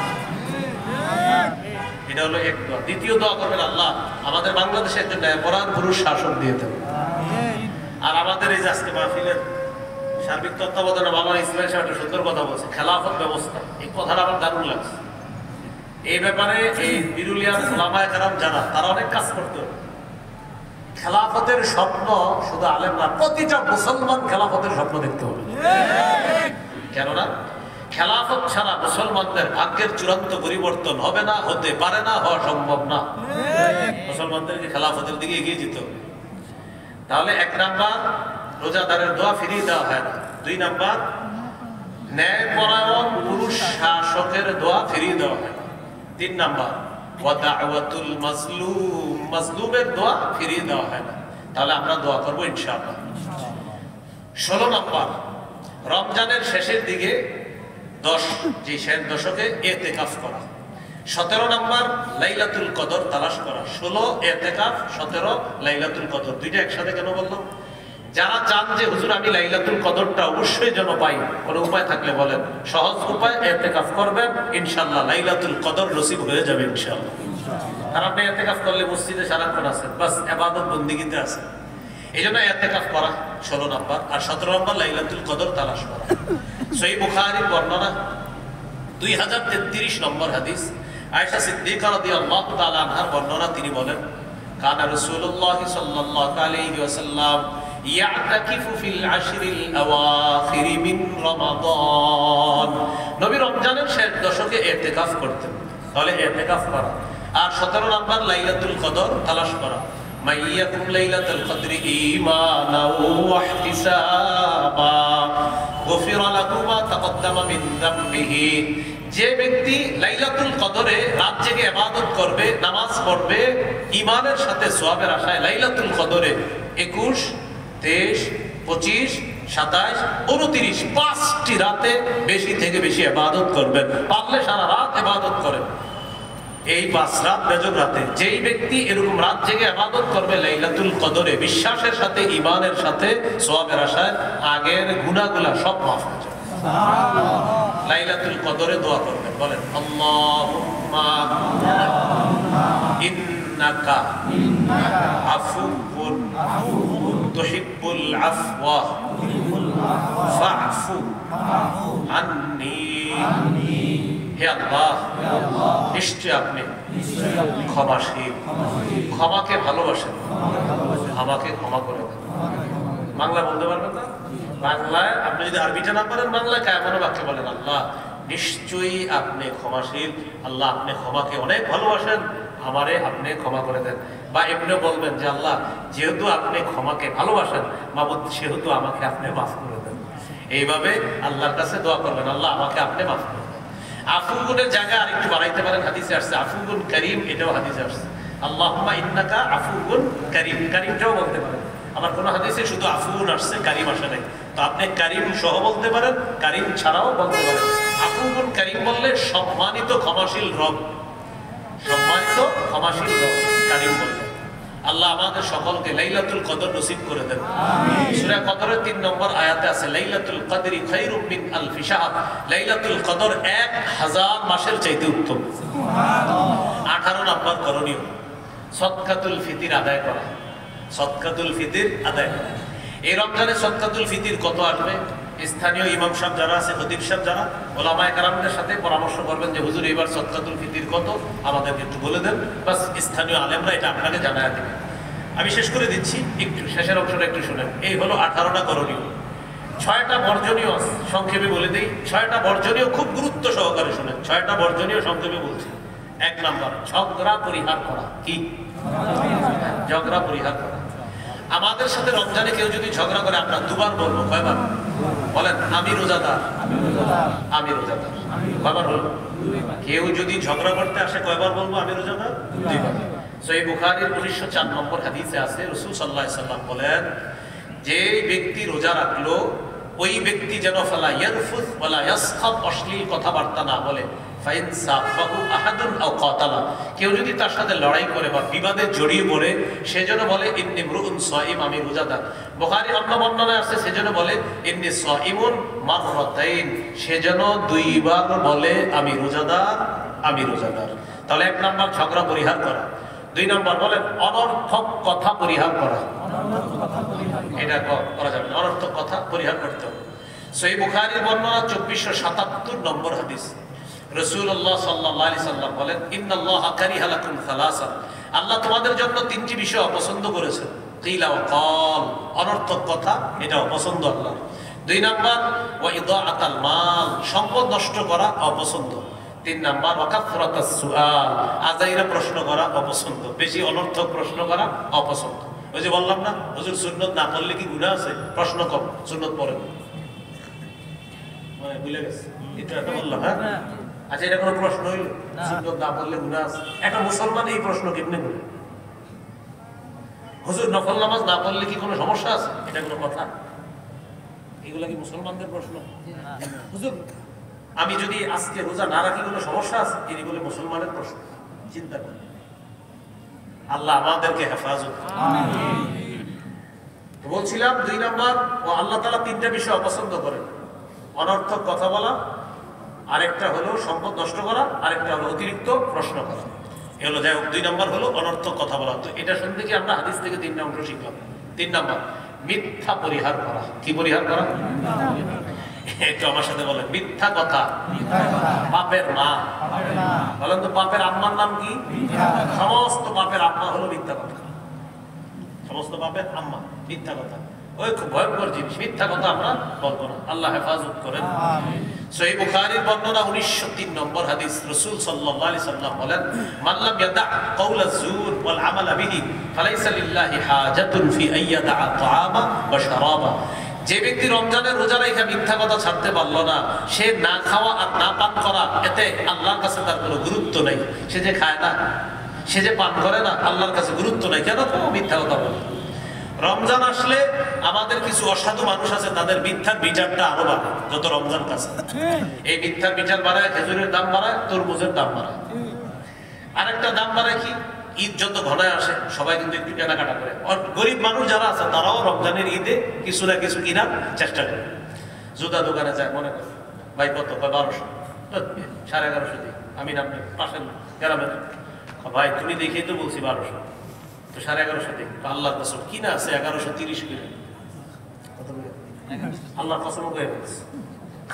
এটা হলো এক দোয়া। দ্বিতীয় দোয়া করবেন, আল্লাহ আমাদের বাংলাদেশে একজন ন্যায়পরায়ণ পুরুষ শাসক দিয়ে দেবেন। আর আমাদের এই যে আজকে মাহফিলের সার্বিক তত্ত্বাবধানে মাওলানা ইসমাইল সাহেব একটা সুন্দর কথা বলছে, খেলাফত ব্যবস্থা। এই কথাটা আমার দারুণ লাগছে। এই ব্যাপারে এই বিরুলিয়ার ওলামায়ে কেরাম যারা, তারা অনেক কাজ করতে হবে। খেলাফতের স্বপ্ন শুধু আলেম না, প্রতিটা মুসলমান খেলাফতের স্বপ্ন দেখতে হবে। কেননা খেলাফত ছাড়া মুসলমানদের ভাগ্যের চূড়ান্ত পরিবর্তন হবে না, হতে পারে না, হওয়া সম্ভব না। মুসলমানদেরকে খেলাফতের দিকে এগিয়ে যেতে হবে। তাহলে 1 নাম্বার রোজাদারের দোয়া ফিরিয়ে দেওয়া হয় না। 2 নাম্বার ন্যায়পরায়ণ পুরুষ শাসকের দোয়া ফিরিয়ে দেওয়া হয় না। 3 নাম্বার ওয়া দাওয়াতুল মাজলুম, মাজলুমের দোয়া ফিরিয়ে দেওয়া হয় না। তাহলে আমরা দোয়া করব ইনশাআল্লাহ। 16 নাম্বার রমজানের শেষের দিকে যে শেষ দশকে ইতিকাফ করা। 17 নাম্বার লাইলাতুল কদর তালাশ করা। 16 ইতিকাফ, 17 লাইলাতুল কদর। দুইটা একসাথে কেন বললাম? যারা চান যে হুজুর আমি লাইলাতুল কদরটা অবশ্যই যেন পাই, কোনো উপায় থাকলে বলেন। সহজ উপায়, ইতিকাফ করবেন, ইনশাআল্লাহ লাইলাতুল কদর নসিব হয়ে যাবে ইনশাআল্লাহ। আর আপনি ইতিকাফ করলে মসজিদে সারাক্ষণ আছেন, বাস ইবাদত বন্দেগীতে আছেন। এই জন্য ইতিকাফ করা 16 নাম্বার। আর 17 নাম্বার লাইলাতুল কদর তালাশ করা। সহিহ বুখারীর বর্ণনা 2033 নম্বর হাদিস, আয়েশা সিদ্দিকা রাদিয়াল্লাহু তাআলা আনহার বর্ণনা। তিনি বলেন, কানা রাসূলুল্লাহ সাল্লাল্লাহু আলাইহি ওয়াসাল্লাম ইয়াতাকিফু ফিল আশরিল আওয়াখির মিন রমাদান, নবী রমজানের শেষ দশকে ইতিকাফ করতেন। তাহলে ইতিকাফ করা। আর 17 নাম্বার লাইলাতুল কদর তালাশ করা। মাইয়াকুম লাইলাতুল কদরি ঈমানাও ওয়া ইহতিসাবা গুফিরা লাহু মা তাকদ্দামা মিন যামবিহি। যে ব্যক্তি লাইলাতুল কদরে রাত জেগে ইবাদত করবে, নামাজ পড়বে ঈমানের সাথে, সওয়াবের আশায়, লাইলাতুল কদরে 21, 23, 25, 27, 29 5টি রাতে বেশি থেকে বেশি ইবাদত করবেন। পারলে সারা রাত ইবাদত করেন। এই 5 রাত বেজর রাতে যেই ব্যক্তি এরকম রাত জেগে ইবাদত করবে লাইলাতুল কদরে, বিশ্বাসের সাথে, ঈমানের সাথে, সওয়াবের আশায়, আগের গুনাহগুলো সব মাফ হয়ে যাবে। সুবহানাল্লাহ। লাইলাতুল কদরে দোয়া করবেন, বলেন আল্লাহুম্মা ইন্নাকা আফুউন তুহিব্বুল আফওয়া ফা'ফু আন্নী। হে আল্লাহ, নিশ্চয় আপনি ক্ষমাশীল, ক্ষমাকে ভালোবাসেন, আমাকে ক্ষমা করে দেন। বাংলা বলতে পারবেন না? বাংলায় আপনি যদি আরবিটা না পারেন, বাংলায় কায়মনো বাক্যে বলেন আল্লাহ নিশ্চয়ই আপনি ক্ষমাশীল, আল্লাহ আপনি ক্ষমাকে অনেক ভালোবাসেন, আমারে আপনি ক্ষমা করে দেন। বা এমনি বলবেন যে আল্লাহ যেহেতু আপনি ক্ষমাকে ভালোবাসেন, মাবুদ সেহেতু আমাকে আপনি মাফ করে দেন। এইভাবে আল্লাহর কাছে দোয়া করবেন, আল্লাহ আমাকে আপনি মাফ করে দেন। আফুগুনের জায়গা আরেকটু বাড়াইতে পারেন, হাদিসে আসছে আফুগুন করিম, এটাও হাদিসে আসছে আল্লাহুম্মা ইন্নাকা আফুগুন করিম, করিমটাও বলতে পারেন। আমার কোন হাদিসে শুধু আফুগুন আসছে, কারিম আসে নাই। তো আপনি কারিম সহ বলতে পারেন, কারিম ছাড়াও বলতে পারেন। আফুগুন করিম বললে সম্মানিত ক্ষমাশীল রব, সম্মানিত ক্ষমাশীল রব কারিম বললেন। আল্লাহ আমাদের সকলকে লাইলাতুল কদর নসিব করে দেন। সূরা কদরের 3 নম্বর আয়াতে আছে লাইলাতুল কদরি খায়রুম মিন আলফি শাহর। লাইলাতুল কদর 1000 মাসের চাইতে উত্তম। সুবহানাল্লাহ। 18 নম্বর করণীয় সদকাতুল ফিতর আদায় করা। সদকাতুল ফিতর আদায় করা। এই রমজানে সদকাতুল ফিতর কত আসবে? স্থানীয় ইমাম সাহেব যারা আছে, খতিব সাহেব যারা, ওলামায়ে কেরামদের সাথে পরামর্শ করবেন যে হুজুর এবার সদকাতুল ফিতর কত, আমাদেরকে একটু বলে দেন। বাস স্থানীয় আলেমরা এটা আপনাকে জানায় দেবে। আমি শেষ করে দিচ্ছি, একটু শেষের অংশটা একটু শুনেন। এই হলো 18টা করণীয়। 6টা বর্জনীয় সংক্ষেপে বলে দিই। 6টা বর্জনীয় খুব গুরুত্ব সহকারে শুনেন। 6টা বর্জনীয় সংক্ষেপে বলছি। 1 নাম্বার ঝগড়া পরিহার করা। কি? ঝগড়া পরিহার করা। আমাদের সাথে রমজানে কেউ যদি ঝগড়া করে, আমরা দুবার বলবো। কয়বার বলেন? আমি রোজাদার, আমি রোজাদার। কয়বার বলবো? কেউ যদি ঝগড়া করতে আসে কয়বার বলবো আমি রোজাদার? 2বার। সহিহ বুখারীর 1904 নম্বর হাদিসে আছে রাসূল সাল্লাল্লাহু আলাইহি সাল্লাম বলেন, যে ব্যক্তি রোজা রাখলো ওই ব্যক্তি যেন ফালা ইয়ারফুস ওয়ালা ইয়াসখাব, অশ্লীল কথাবার্তা না বলে। ফাইন সাবাহু আহাদুন আও কাতালা, কেউ যদি তার সাথে লড়াই করে বা বিবাদে জড়িয়ে পড়ে, সেজন্য বলে ইন্নী ইমরুউন সাইম, আমি রোজাদার। বুখারীর অন্য বর্ণনায় আছে সেজন্য বলে ইন্নী সাইমুন মাররাতাইন, সেজন্য 2বার বলে আমি রোজাদার, আমি রোজাদার। তাহলে 1 নাম্বার ঝগড়া পরিহার করা। 2 নাম্বার বলেন অনর্থক কথা পরিহার করা। এটা করা যাবে না, অনর্থক কথা পরিহার করতে হবে। সহিহ বুখারীর বর্ণনা 2477 নম্বর হাদিস। রাসূলুল্লাহ সাল্লাল্লাহু আলাইহি সাল্লাম বলেন, ইন্নাল্লাহা কারিহা লাকুম সালাসা, আল্লাহ তোমাদের জন্য 3টি বিষয় অপছন্দ করেছেন। কিলা ওয়া কাল, অনর্থক কথা, এটা অপছন্দ আল্লাহ। 2 নাম্বার ওয়া ইদাআতাল মাল, সম্পদ নষ্ট করা অপছন্দ। 3 নাম্বার ওয়া কাসরাতাস সুআল, আজাইরা প্রশ্ন করা অপছন্দ, বেশি অনর্থক প্রশ্ন করা অপছন্দ। ওই যে বললাম না হুজুর সুন্নাত না পড়লে কি গুনাহ আছে? প্রশ্ন কম, সুন্নাত পড়েন। মানে ভুলে গেছে এটা বললাম। হ্যাঁ, আচ্ছা, এটা কোনো প্রশ্ন হইল? সুন্নাত না পড়লে গুনাহ আছে? একটা মুসলমান এই প্রশ্ন কেমনে করে? হুজুর নফল নামাজ না পড়লে কি কোনো সমস্যা আছে? এটা কোনো কথা? এগুলা কি মুসলমানদের প্রশ্ন? হুজুর আমি যদি আজকে রোজা না রাখি কোনো সমস্যা আছে? এগুলো মুসলমানের প্রশ্ন। চিন্তা করেন। আল্লাহ আমাদেরকে হেফাজত করুন। আমিন। বলছিলাম 2 নাম্বার, ও আল্লাহ তাআলা 3টা বিষয় অপছন্দ করেন। অনর্থক কথা বলা, আরেকটা হলো সম্পদ নষ্ট করা, আরেকটা হলো অতিরিক্ত প্রশ্ন করা। এ হলো যাই হোক 2 নাম্বার হলো অনর্থক কথা বলা। তো এটা শুনতে কি আমরা হাদিস থেকে 3টা অংশ শিখলাম। 3 নাম্বার মিথ্যা পরিহার করা। কি পরিহার করা? একটু আমার সাথে বলেন, মিথ্যা কথা পাপের মা। বলেন তো পাপের আম্মার নাম কি? সমস্ত পাপের আম্মা হলো মিথ্যা কথা। সমস্ত পাপের আম্মা মিথ্যা কথা। ওই খুব ভয়ঙ্কর জিনিস। মিথ্যা কথা আমরা বলবো না। আল্লাহ হেফাজত করেন। সহিহ বুখারীর বর্ণনা 1903 নম্বর হাদিস, রাসূল সাল্লাল্লাহু আলাইহি সাল্লাম বলেন, মান লাম ইয়াদা কাওলা যুর ওয়াল আমাল বিহি ফালাইসা লিল্লাহি হাজাতুন ফি আইয়াদা তাআমা ওয়া শারাবা। যে ব্যক্তি রমজানের রোজা রেখে মিথ্যা কথা ছাড়তে পারলো না, সে না খাওয়া আর না পান করা, এতে আল্লাহর কাছে তার কোনো গুরুত্ব নেই। সে যে খায় না, সে যে পান করে না, আল্লাহর কাছে গুরুত্ব নেই। কেন? তো মিথ্যা কথা বলে। রমজান আসলে আমাদের কিছু অসাধু মানুষ আছে, তাদের মিথ্যার বিচারটা আরো বাড়ে যত রমজান কাছে। এই মিথ্যার বিচার বাড়ায়, খেজুরের দাম বাড়ায়, তরমুজের দাম বাড়ায়। আরেকটা দাম বাড়ায় কি, ঈদ যত ঘনায় আসে সবাই কিন্তু একটু কেনাকাটা করে। গরিব মানুষ যারা আছে তারাও রমজানের ঈদে কিছু না কিছু কিনার চেষ্টা করে। জুতা দোকানে যায়, মনে করে ভাই কত, 1200, 1150 দিই। আমি আপনি পাশের গ্রামের ভাই, তুমি দেখেই তো বলছি 1200, তো 1150 দিই। আল্লাহর কসম কিনা আছে 1130 করে। কত করে? আল্লাহর কসম করে বলছে,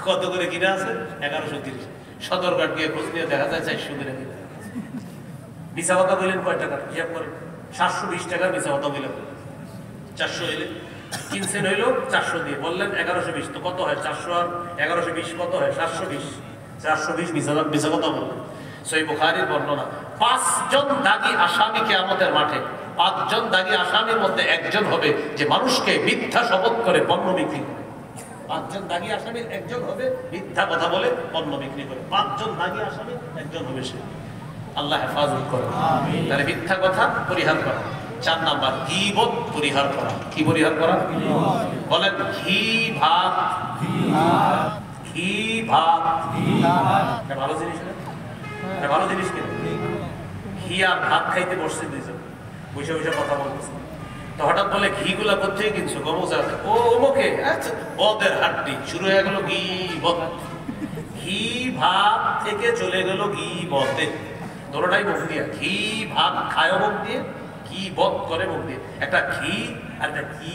কত করে কিনা আছে? 1130। সদরঘাট গিয়ে খোঁজ নিয়ে দেখা যায় 400 করে কিনা। মিছা কথা বললেন কয় টাকা হিসাব করেন? 720 টাকা মিছা কথা বললেন। 400 এলে কিনছেন হইলো 400 দিয়ে, বললেন 1120, তো কত হয়? 400 আর 1120 কত হয়? 720। 420 মিছা কথা বললেন। সহিহ বুখারীর বর্ণনা, 5 জন দাগী আসামি কিয়ামতের মাঠে। 5 জন দাগী আসামির মধ্যে একজন হবে যে মানুষকে মিথ্যা শপথ করে পণ্য বিক্রি করে। 5 জন দাগী আসামির একজন হবে মিথ্যা কথা বলে পণ্য বিক্রি করে। 5 জন দাগী আসামির একজন হবে সে। আল্লাহ হেফাজত করে। তাহলে মিথ্যা কথা পরিহার করা। 4 নাম্বার, গীবত পরিহার করা। কি পরিহার করা? বলেন, ঘি ভাত। ঘি ভাত এটা ভালো জিনিস না? এটা ভালো জিনিস কিনা? ঘি আর ভাত খাইতে বসছে দুইজন, বসে বসে কথা বলতেছে। তো হঠাৎ বলে, ঘি গুলা কোথায় কিনছো? গমজা আছে। ও ওমকে, আচ্ছা, বদের হাড্ডি। শুরু হয়ে গেল গীবত। ঘি ভাত থেকে চলে গেল গীবতে। দোনোটাই মুখ দিয়ে। ঘি ভাত খায় মুখ দিয়ে, ঘি বধ করে মুখ দিয়ে। একটা ঘি আর একটা ঘি,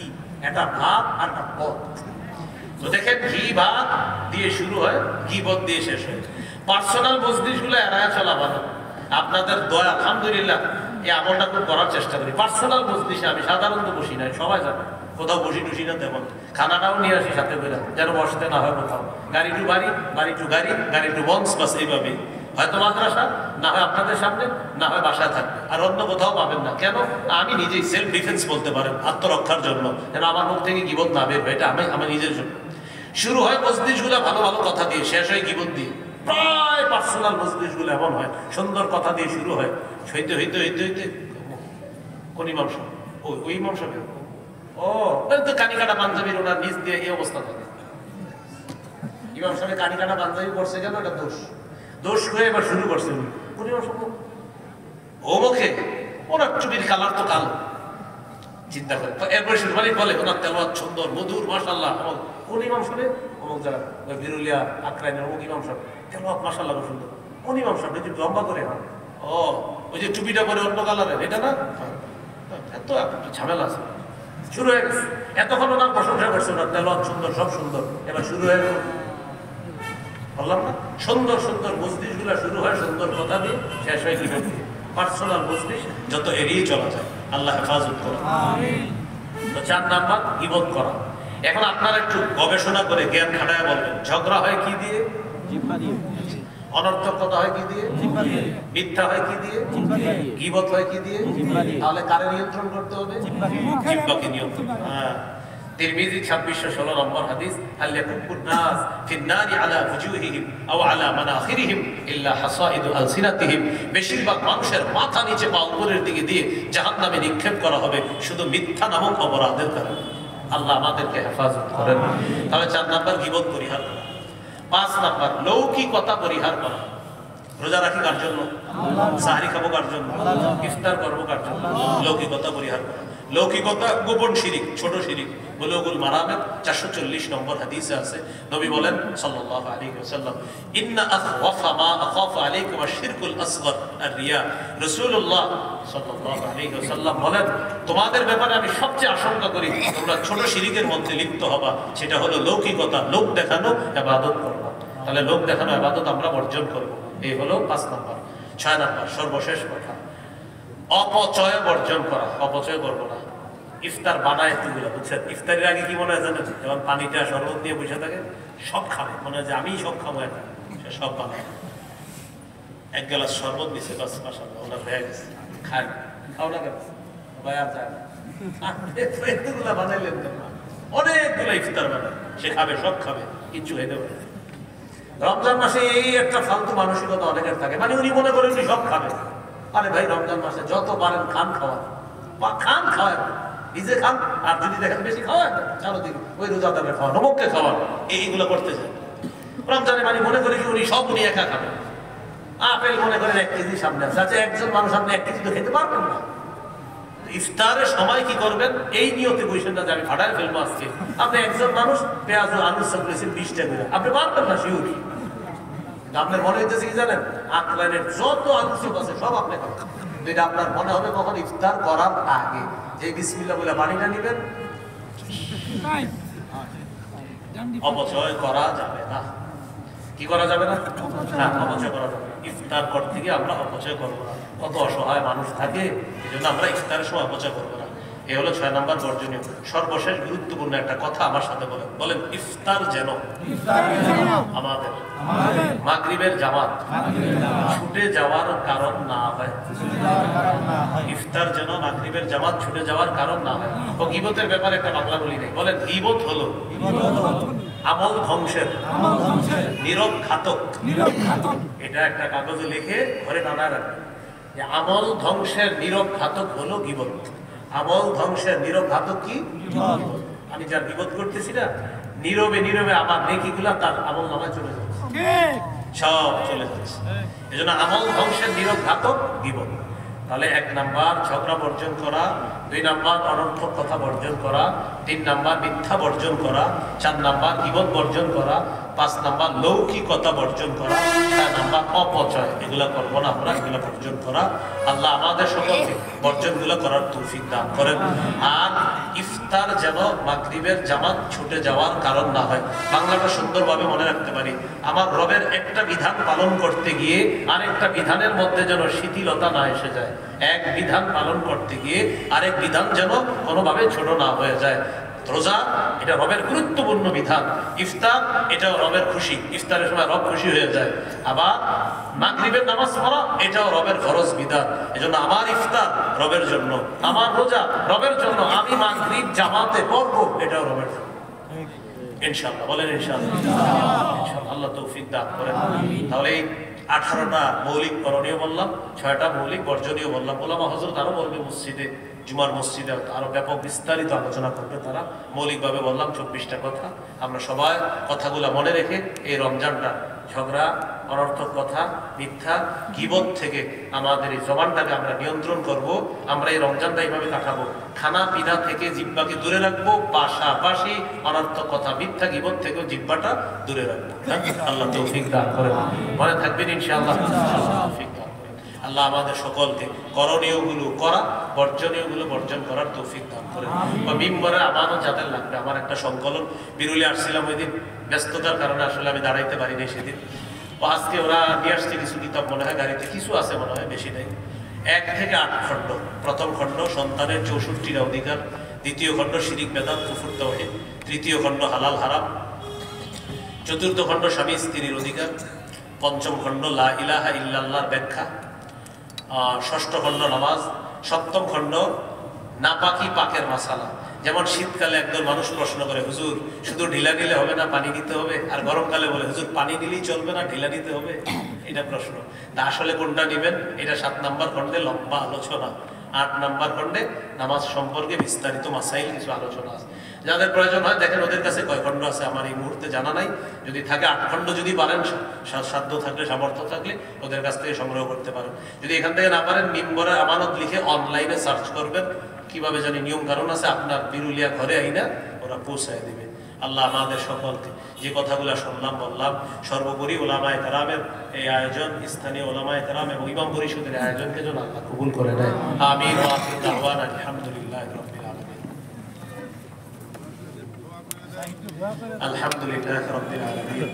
একটা ভাত আর একটা পথ। তো দেখেন, ঘি ভাত দিয়ে শুরু হয়, ঘি বধ দিয়ে শেষ হয়। পার্সোনাল মজলিস গুলো এড়ায় চলা ভালো। আপনাদের দয়া, আলহামদুলিল্লাহ, এই আমলটা খুব করার চেষ্টা করি। পার্সোনাল মজলিসে আমি সাধারণত বসি না, সবাই জানে। কোথাও বসি টুসি না তেমন। খানাটাও নিয়ে আসি সাথে করে, যেন বসতে না হয় কোথাও। গাড়ি টু বাড়ি, বাড়ি টু গাড়ি, গাড়ি টু বন্স, বাস এইভাবে। হয়তো মাদ্রাসা, না হয় আপনাদের সামনে, না হয় বাসায় থাকবে। আর অন্য কোথাও পাবেন না। কেন? আমি নিজেই সেলফ ডিফেন্স বলতে পারেন, আত্মরক্ষার জন্য, যেন আমার মুখ থেকে গীবত না বের হয়। এটা আমার নিজের জন্য। শুরু হয় মজলিসগুলো ভালো ভালো কথা দিয়ে, শেষ হয় গীবত দিয়ে। প্রায় পার্সোনাল মজলিসগুলো এমন হয়, সুন্দর কথা দিয়ে শুরু হয়, হইতে হইতে হইতে হইতে কোন ইমাম সাহেব, ওই ইমাম সাহেব, ও তো কানি কাটা পাঞ্জাবির ওনার নিচ দিয়ে এই অবস্থা থাকে। ইমাম সাহেব কানি কাটা পাঞ্জাবি করছে কেন? এটা দোষ। দোষ হয়ে এবার শুরু করছে উনি। কোন ইমাম সাহেব? ও মুখে ওনার চুটির কালার তো কালো। চিন্তা করে এরপরে শুরু মানে বলে, ওনার তেলাওয়াত সুন্দর, মধুর, মাশাআল্লাহ। কোন ইমাম সাহেব? অমুক যারা বিরুলিয়া আক্রাইনের অমুক ইমাম সাহেব, তেলাওয়াত মাশাআল্লাহ সুন্দর। কোন ইমাম সাহেব? যে লম্বা করে, ও ওই যে টুপিটা পরে অন্য কালারের, এটা না? এত ঝামেলা আছে। শুরু হয়ে গেছে। এতক্ষণ ওনার প্রশংসা করছে, ওনার তেলাওয়াত সুন্দর, সব সুন্দর। এবার শুরু হয়ে গেল, বললাম না, সুন্দর সুন্দর মজলিস গুলা শুরু হয় সুন্দর কথা দিয়ে, শেষ হয় গীবত দিয়ে। পার্সোনাল মজলিস যত এড়িয়ে চলা যায়, আল্লাহ হেফাজত করে। তো 4 নাম্বার, গীবত করা। এখন আপনারা একটু গবেষণা করে জ্ঞান খাটায় বলবেন, ঝগড়া হয় কি দিয়ে? জিহ্বা দিয়ে। অনর্থক কথা হয় কি দিয়ে? জিহ্বা দিয়ে। মিথ্যা হয় কি দিয়ে? জিহ্বা দিয়ে। গীবত হয় কি দিয়ে? জিহ্বা দিয়ে। তাহলে কারে নিয়ন্ত্রণ করতে হবে? জিহ্বাকে নিয়ন্ত্রণ। হ্যাঁ। তিরমিজি 2616 নম্বর হাদিস, হাল ইয়াকুবুন নাস ফিন নারি আলা ফুজুহিহিম আও আলা মানাখিরিহিম ইল্লা হাসাইদু আলসিনাতিহিম। বেশিরভাগ মানুষের মাথা নিচে পা উপরের দিকে দিয়ে জাহান্নামে নিক্ষেপ করা হবে শুধু মিথ্যা নামক অপরাধের কারণে। আল্লাহ আমাদেরকে হেফাজত করেন। তাহলে 4 নাম্বার, গীবত পরিহার করা। 5 নাম্বার, লৌকিকতা পরিহার করা। রোজা রাখি কার জন্য? সাহরি খাবো কার জন্য? ইফতার করবো কার জন্য? লৌকিকতা পরিহার করা। লৌকিকতা গোপন শিরিক, ছোট শিরিক। বুলুগুল মারামের 440 নম্বর হাদিসে আছে, নবী বলেন সাল্লাল্লাহু আলাইহি ওয়াসাল্লাম, ইন্না আখওয়াফা মা আখাফু আলাইকুম আশ-শিরকুল আসগর আর-রিয়া। রাসূলুল্লাহ সাল্লাল্লাহু আলাইহি ওয়াসাল্লাম বলেন, তোমাদের ব্যাপারে আমি সবচেয়ে আশঙ্কা করি তোমরা ছোট শিরিকের মধ্যে লিপ্ত হবা, সেটা হলো লৌকিকতা, লোক দেখানো ইবাদত করবা। তাহলে লোক দেখানো ইবাদত আমরা বর্জন করব। এই হলো 5 নাম্বার। 6 নাম্বার, সর্বশেষ কথা, অপচয় বর্জন করা। অপচয় করব না। ইফতার বানায় এগুলো, বুঝছেন? ইফতারের আগে কি মনে হয় জানেন? যখন পানিটা শরবত দিয়ে বসে থাকে, সব খাবে, মনে হয় যে আমি সব খাবো, একটা সে সব বানায়। এক গ্লাস শরবত দিচ্ছে, বাস মাশাআল্লাহ ওনার হয়ে গেছে, খায় খাও না কেন ভাই, আর যায় না। এতগুলা বানাইলেন না, অনেকগুলো ইফতার বানায়, সে খাবে, সব খাবে, কিচ্ছু খেতে পারে। রমজান মাসে এই একটা ফালতু মানসিকতা অনেকের থাকে, মানে উনি মনে করেন সব খাবে। আরে ভাই, রমজান মাসে যত পারেন খান, খাওয়া বা খান খাওয়ায়, নিজে খান, আর যদি দেখেন বেশি খাওয়ায় চালো দিন ওই রোজাদারের খাওয়া, নমককে খাওয়া, এইগুলো করতে চায়। রমজানে মানে মনে করি কি উনি সব উনি একা খাবেন। আপেল মনে করেন 1 কেজি সামনে আছে, আচ্ছা একজন মানুষ আপনি 1 কেজি তো খেতে পারবেন না। ইফতারের সময় কি করবেন, এই নিয়তে বসেন না যে আমি ফাটায় ফেলবো আজকে। আপনি একজন মানুষ পেঁয়াজ ও আলু সব করেছেন 20 টাকা করে, আপনি পারবেন না শিউর। আপনার মনে হইতেছে কি জানেন, আকলানের যত আলু সব আছে সব আপনি খাবেন। যেটা আপনার মনে হবে কখন, ইফতার করার আগে, যে বিসমিল্লাহ বলে পানিটা নিবেন। অপচয় করা যাবে না। কি করা যাবে না? হ্যাঁ, অপচয় করা যাবে না। ইফতার করতে গিয়ে আমরা অপচয় করবো না। কত অসহায় মানুষ থাকে, এই জন্য আমরা ইফতারের সময় অপচয় করবো না। এ হলো 6 নম্বর বর্জনীয়। সর্বশেষ গুরুত্বপূর্ণ একটা কথা আমার সাথে বলেন, বলেন ইফতার যেন আমাদের মাগরিবের জামাত ছুটে যাওয়ার কারণ না হয়। ইফতার যেন মাগরিবের জামাত ছুটে যাওয়ার কারণ না হয়। ও গীবতের ব্যাপারে একটা বাংলা বলি নেই, বলেন গীবত হলো আমল ধ্বংসের নীরব ঘাতক। এটা একটা কাগজে লিখে ঘরে টানা রাখবে যে আমল ধ্বংসের নীরব ঘাতক হলো গীবত। আমল ধ্বংসের নীরব ঘাতক কি? আমি যার গীবত করতেছি না, নীরবে নীরবে আমার নেকিগুলা তার আমল নামায় চলে যাচ্ছে, সব চলে যাচ্ছে। এই জন্য আমল ধ্বংসের নীরব ঘাতক গীবত। তাহলে 1 নাম্বার ঝগড়া বর্জন করা, 2 নাম্বার অনর্থক কথা বর্জন করা, 3 নাম্বার মিথ্যা বর্জন করা, 4 নাম্বার গীবত বর্জন করা, 5 নাম্বার লৌকিকতা বর্জন করা, 6 নাম্বার অপচয়। এগুলা করবো না আমরা, এগুলা বর্জন করা। আল্লাহ আমাদের সকলকে বর্জনগুলো করার তৌফিক দান করেন। আর ইফতার যেন মাগরিবের জামাত ছুটে যাওয়ার কারণ না হয়। বাংলাটা সুন্দরভাবে মনে রাখতে পারি, আমার রবের একটা বিধান পালন করতে গিয়ে আরেকটা বিধানের মধ্যে যেন শিথিলতা না এসে যায়। এক বিধান পালন করতে গিয়ে আরেক বিধান যেন কোনোভাবে ছোট না হয়ে যায়। রোজা এটা রবের গুরুত্বপূর্ণ বিধান, ইফতার এটাও রবের খুশি, ইফতারের সময় রব খুশি হয়ে যায়। আবার মাগরিবের নামাজ পড়া এটাও রবের ফরজ বিধান। এজন্য আমার ইফতার রবের জন্য, আমার রোজা রবের জন্য, আমি মাগরিব জামাতে পড়বো এটাও রবের জন্য। ইনশাআল্লাহ বলেন ইনশাআল্লাহ। ইনশাআল্লাহ আল্লাহ তৌফিক দান করেন। তাহলে 18টা মৌলিক করণীয় বললাম, 6টা মৌলিক বর্জনীয় বললাম। ওলামা হযরত আরো বলবে মসজিদে, জুমার মসজিদে আরো ব্যাপক বিস্তারিত আলোচনা করবে তারা। মৌলিকভাবে বললাম 24টা কথা। আমরা সবাই কথাগুলো মনে রেখে এই রমজানটা ঝগড়া, অনর্থক কথা, মিথ্যা, গীবত থেকে আমাদের এই জবানটাকে আমরা নিয়ন্ত্রণ করব। আমরা এই রমজানটা এইভাবে কাটাবো, খানা পিনা থেকে জিহ্বাকে দূরে রাখবো, পাশাপাশি অনর্থক কথা, মিথ্যা, গীবত থেকেও জিহ্বাটা দূরে রাখবো। আল্লাহ তৌফিক দান করেন। মনে থাকবেন ইনশাআল্লাহ। তৌফিক দান করেন আল্লাহ আমাদের সকলকে। করণীয়গুলো করা, বর্জনীয়গুলো বর্জন করার তৌফিক দান করেন। বা মিম্বরে আমানত যাদের লাগবে, আমার একটা সংকলন বিরুলে আসছিলাম ওই দিন, ব্যস্ততার কারণে আসলে আমি দাঁড়াইতে পারিনি সেদিন। আজকে ওরা নিয়ে আসছে কিছু কিতাব, মনে হয় গাড়িতে কিছু আছে, মনে হয় বেশি নেই। 1 থেকে 8 খণ্ড। প্রথম খণ্ড সন্তানের 64টা অধিকার, দ্বিতীয় খণ্ড শিরিক বেদাত কুফর তাওহীদ, তৃতীয় খণ্ড হালাল হারাম, চতুর্থ খণ্ড স্বামী স্ত্রীর অধিকার, পঞ্চম খণ্ড লা ইলাহা ইল্লাল্লাহর ব্যাখ্যা, ষষ্ঠ খণ্ড নামাজ, সপ্তম খণ্ড নাপাকি পাকের মাসালা। যেমন শীতকালে একদল মানুষ প্রশ্ন করে, হুজুর শুধু ঢিলা নিলে হবে না, পানি দিতে হবে। আর গরমকালে বলে, হুজুর পানি নিলেই চলবে না, ঢিলা নিতে হবে। এটা প্রশ্ন। তা আসলে কোনটা নিবেন? এটা 7 নম্বর খণ্ডে লম্বা আলোচনা। 8 নম্বর খণ্ডে নামাজ সম্পর্কে বিস্তারিত মাসাইল কিছু আলোচনা আছে। যাদের প্রয়োজন হয় দেখেন ওদের কাছে কয় খণ্ড আছে, আমার এই মুহূর্তে জানা নাই। যদি থাকে 8 খণ্ড যদি পারেন, সাধ্য থাকলে, সামর্থ্য থাকলে ওদের কাছ থেকে সংগ্রহ করতে পারেন। যদি এখান থেকে না পারেন, মিম্বরে আমানত লিখে অনলাইনে সার্চ করবেন, কিভাবে জানি নিয়ম কারণ আছে, আপনার বিরুলিয়া ঘরে আইনা ওরা পৌঁছায় দিবে। আল্লাহ আমাদের সকলকে যে কথাগুলো শুনলাম বললাম, সর্বোপরি ওলামায়ে কেরামের এই আয়োজন, স্থানীয় ওলামায়ে কেরাম এবং ইমাম পরিষদের আয়োজনকে যেন আল্লাহ কবুল করে নেয়। আমিন ওয়া আখিরু দাওয়ানা আলহামদুলিল্লাহি রাব্বিল আলামিন। আলহামদুলিল্লাহি রাব্বিল আলামিন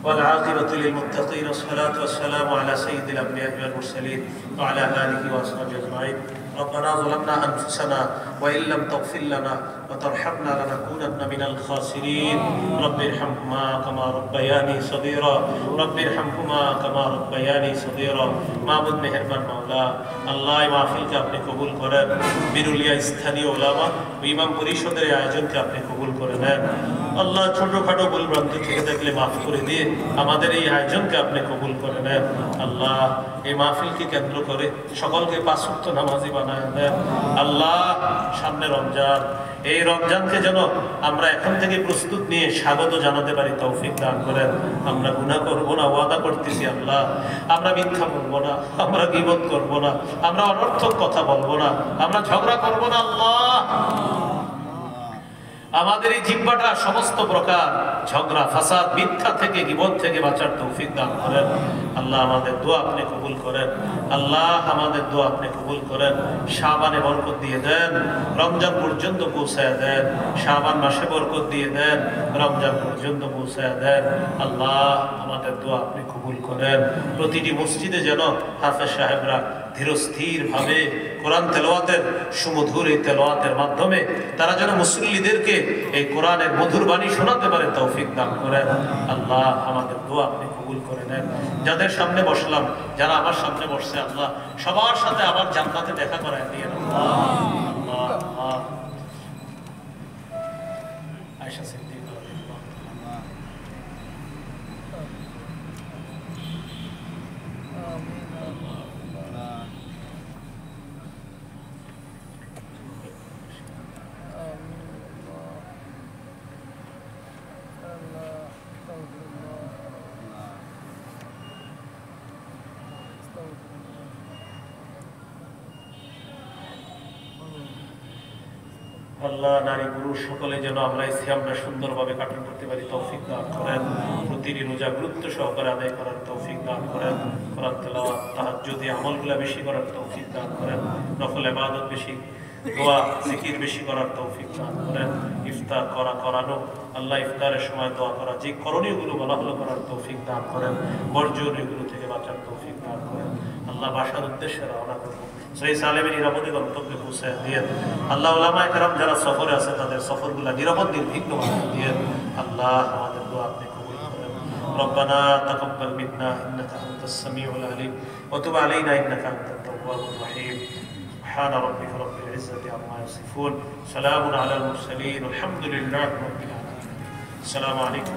والعاقبة للمتقين والصلاة والسلام على سيد الأنبياء والمرسلين وعلى آله وأصحابه أجمعين ربنا ظلمنا أنفسنا وإن لم تغفر لنا وترحمنا لنكونن من الخاسرين رب ارحمهما كما ربياني صغيرا رب ارحمهما كما ربياني صغيرا মাবুদ মেহেরবান মাওলা আল্লাহ এই মাহফিলকে আপনি কবুল করেন বিরুলিয়া স্থানীয় উলামা ও ইমাম পরিষদের আয়োজনকে আপনি কবুল করে নেন আল্লাহ ছোটখাটো ভুলভ্রান্তি থেকে থাকলে মাফ করে দিয়ে আমাদের এই আয়োজনকে আপনি কবুল করে নেন আল্লাহ এই মাহফিলকে কেন্দ্র করে সকলকে পাঁচ ওয়াক্ত নামাজি বানায় দেন আল্লাহ সামনে রমজান এই রমজানকে যেন আমরা এখন থেকে প্রস্তুত নিয়ে স্বাগত জানাতে পারি তৌফিক দান করেন আমরা গুনাহ করব না ওয়াদা করতেছি আল্লাহ আমরা মিথ্যা বলবো না আমরা গীবত করব না আমরা অনর্থক কথা বলবো না আমরা ঝগড়া করব না আল্লাহ আমাদের এই জিহ্বাটা সমস্ত প্রকার ঝগড়া ফাসাদ মিথ্যা থেকে গীবত থেকে বাঁচার তৌফিক দান করেন আল্লাহ আমাদের দোয়া আপনি কবুল করেন আল্লাহ আমাদের দোয়া আপনি কবুল করেন শাবানে বরকত দিয়ে দেন রমজান পর্যন্ত পৌঁছায় দেন শাবান মাসে বরকত দিয়ে দেন রমজান পর্যন্ত পৌঁছায় দেন আল্লাহ আমাদের দোয়া আপনি কবুল করেন প্রতিটি মসজিদে যেন হাফেজ সাহেবরা ধীরস্থির ভাবে কোরআন তেলাওয়াতের সুমধুর এই তেলাওয়াতের মাধ্যমে তারা যেন মুসল্লিদেরকে এই কোরআনের মধুর বাণী শোনাতে পারে তৌফিক দান করেন আল্লাহ আমাদের দোয়া আপনি কবুল করে নেন যাদের সামনে বসলাম যারা আমার সামনে বসছে আল্লাহ সবার সাথে আবার জান্নাতে দেখা করায় দিয়ে আল্লাহ আল্লাহ আয়েশা সিদ্দিকা আল্লাহ নারী পুরুষ সকলে যেন আমরা এই সিয়ামটা সুন্দরভাবে কাটান করতে পারি তৌফিক দান করেন প্রতিটি রোজা গুরুত্ব সহকারে আদায় করার তৌফিক দান করেন কোরআন তেলাওয়াত তাহাজ্জুদি আমলগুলো বেশি করার তৌফিক দান করেন নফল ইবাদত বেশি দোয়া জিকির বেশি করার তৌফিক দান করেন ইফতার করানো আল্লাহ ইফতারের সময় দোয়া করা যে করণীয়গুলো বলা হলো করার তৌফিক দান করেন বর্জনীয়গুলো থেকে বাঁচার তৌফিক দান করেন আল্লাহ বাসার উদ্দেশ্যে রওনা করবো সেই সালেমের নিরাপদে গন্তব্যে পৌঁছে দিয়ে আল্লাহ উলামায়ে কেরাম যারা সফরে আছে তাদের সফরগুলো নিরাপদ নির্বিঘ্ন বানিয়ে দিয়ে আল্লাহ আমাদের দোয়া আপনি কবুল করেন ربنا تقبل منا انك انت السميع العليم وتب علينا انك انت التواب الرحيم سبحان ربك رب العزة عما يصفون سلام على المرسلين والحمد لله رب العالمين السلام عليكم